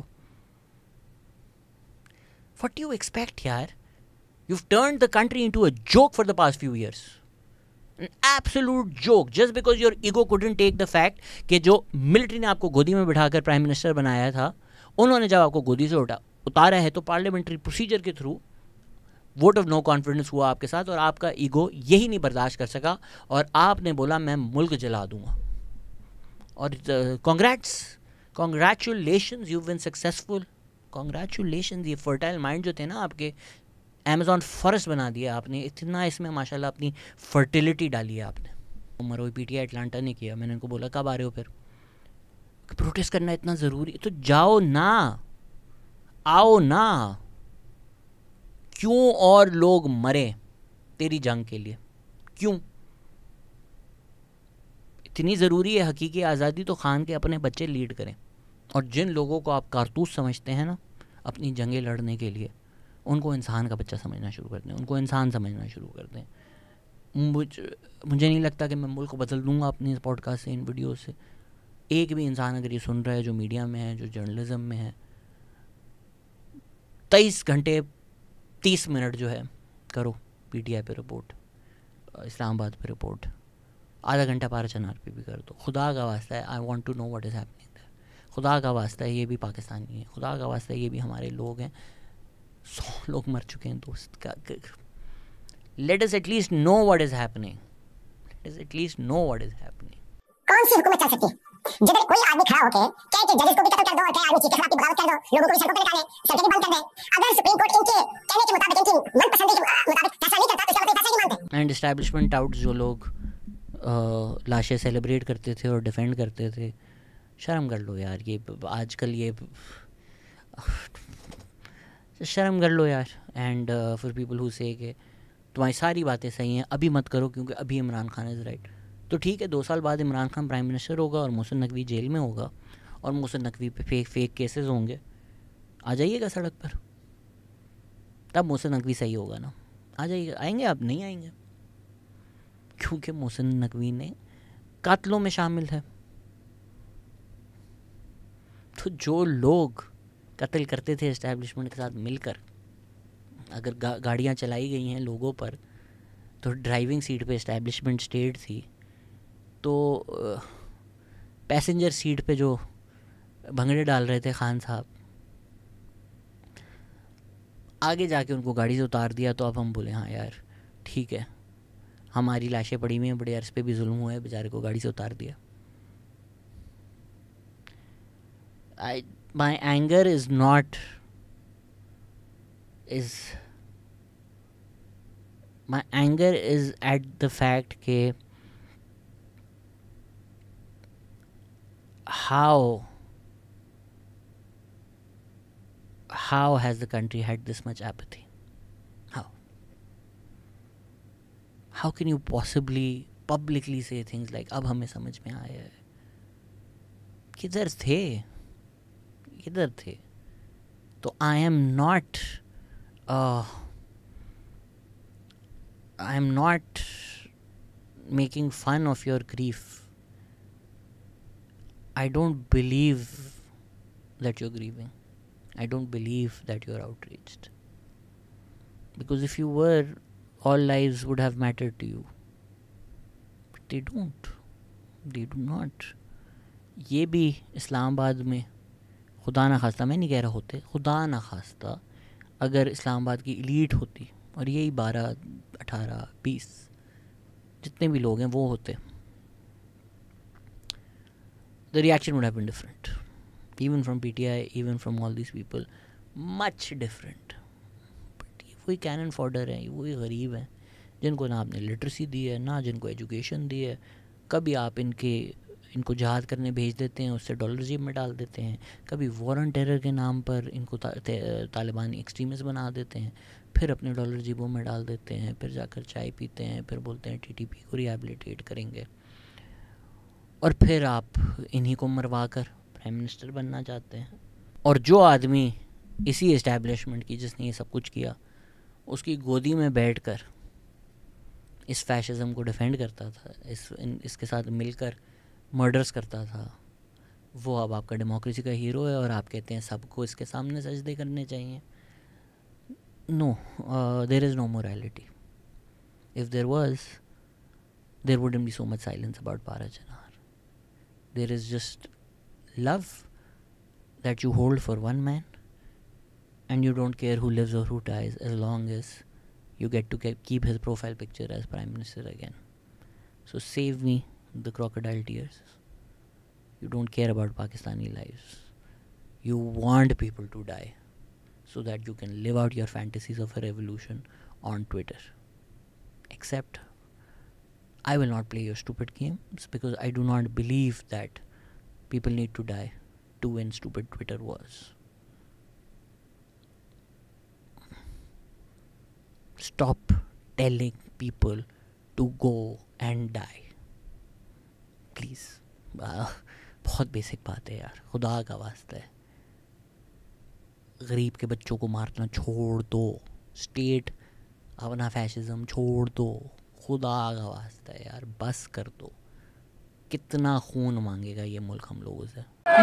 S1: व्हाट यू एक्सपेक्ट यार? You've turned the country into a joke for the past few years. An absolute joke. Just because your ego couldn't take the fact कि जो मिलिट्री ने आपको गोदी में बिठाकर प्राइम मिनिस्टर बनाया था, उन्होंने जब आपको गोदी से उतारा है तो पार्लियामेंट्री प्रोसीजर के through vote of no confidence हुआ आपके साथ, और आपका ईगो यही नहीं बर्दाश्त कर सका और आपने बोला मैं मुल्क जला दूंगा। और congratulations, you've been successful. Congratulation, ये फर्टाइल माइंड जो थे ना आपके, अमेज़ॉन फॉरेस्ट बना दिया आपने, इतना इसमें माशाल्लाह अपनी फर्टिलिटी डाली है आपने। मरोई पीटीआई अटलांटा ने किया, मैंने उनको बोला कब आ रहे हो फिर, प्रोटेस्ट करना इतना ज़रूरी तो जाओ ना, आओ ना, क्यों और लोग मरे तेरी जंग के लिए, क्यों? इतनी ज़रूरी है हकीकी आज़ादी तो खान के अपने बच्चे लीड करें। और जिन लोगों को आप कारतूस समझते हैं ना अपनी जंगें लड़ने के लिए, उनको इंसान का बच्चा समझना शुरू कर दें, उनको इंसान समझना शुरू कर दें। मुझे नहीं लगता कि मैं मुल्क को बदल दूंगा अपनी इस पॉडकास्ट से, इन वीडियो से। एक भी इंसान अगर ये सुन रहा है जो मीडिया में है, जो जर्नलिज्म में है, 23 घंटे 30 मिनट जो है करो पीटीआई पे रिपोर्ट, इस्लामाबाद पे रिपोर्ट, आधा घंटा पारा-चनार पे भी कर दो। खुदा का वास्ता है, I want to know what is happening there. खुदा का वास्ता है, ये भी पाकिस्तानी है, खुदा का वास्ता है, ये भी हमारे लोग हैं, 100 लोग मर चुके हैं दोस्त का। Let us at least no what is happening, let us at least no what is happening.
S2: कौन सी हुकूमत चल सकती है जिधर कोई आदमी खड़ा होके कहे कि जजेस को भी कत्ल कर दो और कहे आदमी चीफ के खिलाफ बगावत कर दो, लोगों को भी सड़कों पर निकालें, सड़कें बंद कर दें। अगर सुप्रीम कोर्ट इनके कहने के मुताबिक, इनकी मनपसंदी के मुताबिक फैसला नहीं करता तो इसका मतलब फैसला नहीं मानते।
S1: एंड एस्टैब्लिशमेंट आउट्स जो लोग लाशें सेलिब्रेट करते थे और डिफेंड करते थे, शर्म कर लो यार, ये आजकल ये शर्म कर लो यार। एंड फॉर पीपल हु से कि तुम्हारी सारी बातें सही हैं, अभी मत करो क्योंकि अभी इमरान खान इज़ राइट, तो ठीक है 2 साल बाद इमरान खान प्राइम मिनिस्टर होगा और मोहसिन नकवी जेल में होगा और मोहसिन नकवी पे फेक केसेस होंगे, आ जाइएगा सड़क पर, तब मोहसिन नकवी सही होगा ना, आ जाइएगा। आएंगे आप? नहीं आएंगे, क्योंकि मोहसिन नकवी ने कातलों में शामिल है। तो जो लोग कत्ल करते थे एस्टैब्लिशमेंट के साथ मिलकर, अगर गाड़ियाँ चलाई गई हैं लोगों पर तो ड्राइविंग सीट पे एस्टैब्लिशमेंट स्टेट थी, तो पैसेंजर सीट पे जो भंगड़े डाल रहे थे खान साहब, आगे जाके उनको गाड़ी से उतार दिया, तो अब हम बोले हाँ यार ठीक है, हमारी लाशें पड़ी हुई हैं, बड़े अर्स पे भी जुल्म हुआ है, बेचारे को गाड़ी से उतार दिया। My anger is not my anger is at the fact के how has the country had this much apathy? How can you possibly publicly say things like अब हमें समझ में आया है? किधर थे? तो I am not making fun of your grief. I don't believe that you're grieving. I don't believe that you're outraged. Because if you were, all lives would have mattered to you. But they don't. They do not. ये भी इस्लामाबाद में खुदा ना खास्ता, मैं नहीं कह रहा होते, खुदा ना खास्ता अगर इस्लामाबाद की एलीट होती और यही 12, 18, 20 जितने भी लोग हैं वो होते, the reaction would have been different. Even from PTI, even from all these people, much different. But ये वही कैनन फॉडर हैं, ये वही गरीब हैं जिनको ना आपने लिटरेसी दी है, ना जिनको एजुकेशन दी है। कभी आप इनको जहाद करने भेज देते हैं, उससे डॉलर जेब में डाल देते हैं, कभी वॉर ऑन टेरर के नाम पर इनको तालिबान एक्सट्रीमिस्ट बना देते हैं, फिर अपने डॉलर जेबों में डाल देते हैं, फिर जाकर चाय पीते हैं, फिर बोलते हैं टीटीपी को रिहैबिलिटेट करेंगे, और फिर आप इन्हीं को मरवा कर प्राइम मिनिस्टर बनना चाहते हैं। और जो आदमी इसी इस्टेब्लिशमेंट की जिसने ये सब कुछ किया, उसकी गोदी में बैठकर इस फैशिज़म को डिफेंड करता था, इसके साथ मिलकर मर्डर्स करता था, वो अब आपका डेमोक्रेसी का हीरो है और आप कहते हैं सबको इसके सामने सजदे करने चाहिए। No, there is no morality. If there was, there wouldn't be so much silence about Parachinar. There is just love that you hold for one man, and you don't care who lives or who dies as long as you get to keep his profile picture as Prime Minister again. So save me the crocodile tears. You don't care about Pakistani lives. You want people to die so that you can live out your fantasies of a revolution on Twitter. Except, I will not play your stupid games because I do not believe that people need to die to win stupid Twitter wars. Stop telling people to go and die. Please. बहुत basic बात है यार, खुदा का वास्ता है. गरीब के बच्चों को मारना छोड़ दो. स्टेट अपना फैशिज्म छोड़ दो. खुदा का वास्ता है यार, बस कर दो. कितना खून मांगेगा ये मुल्क हम लोगों से.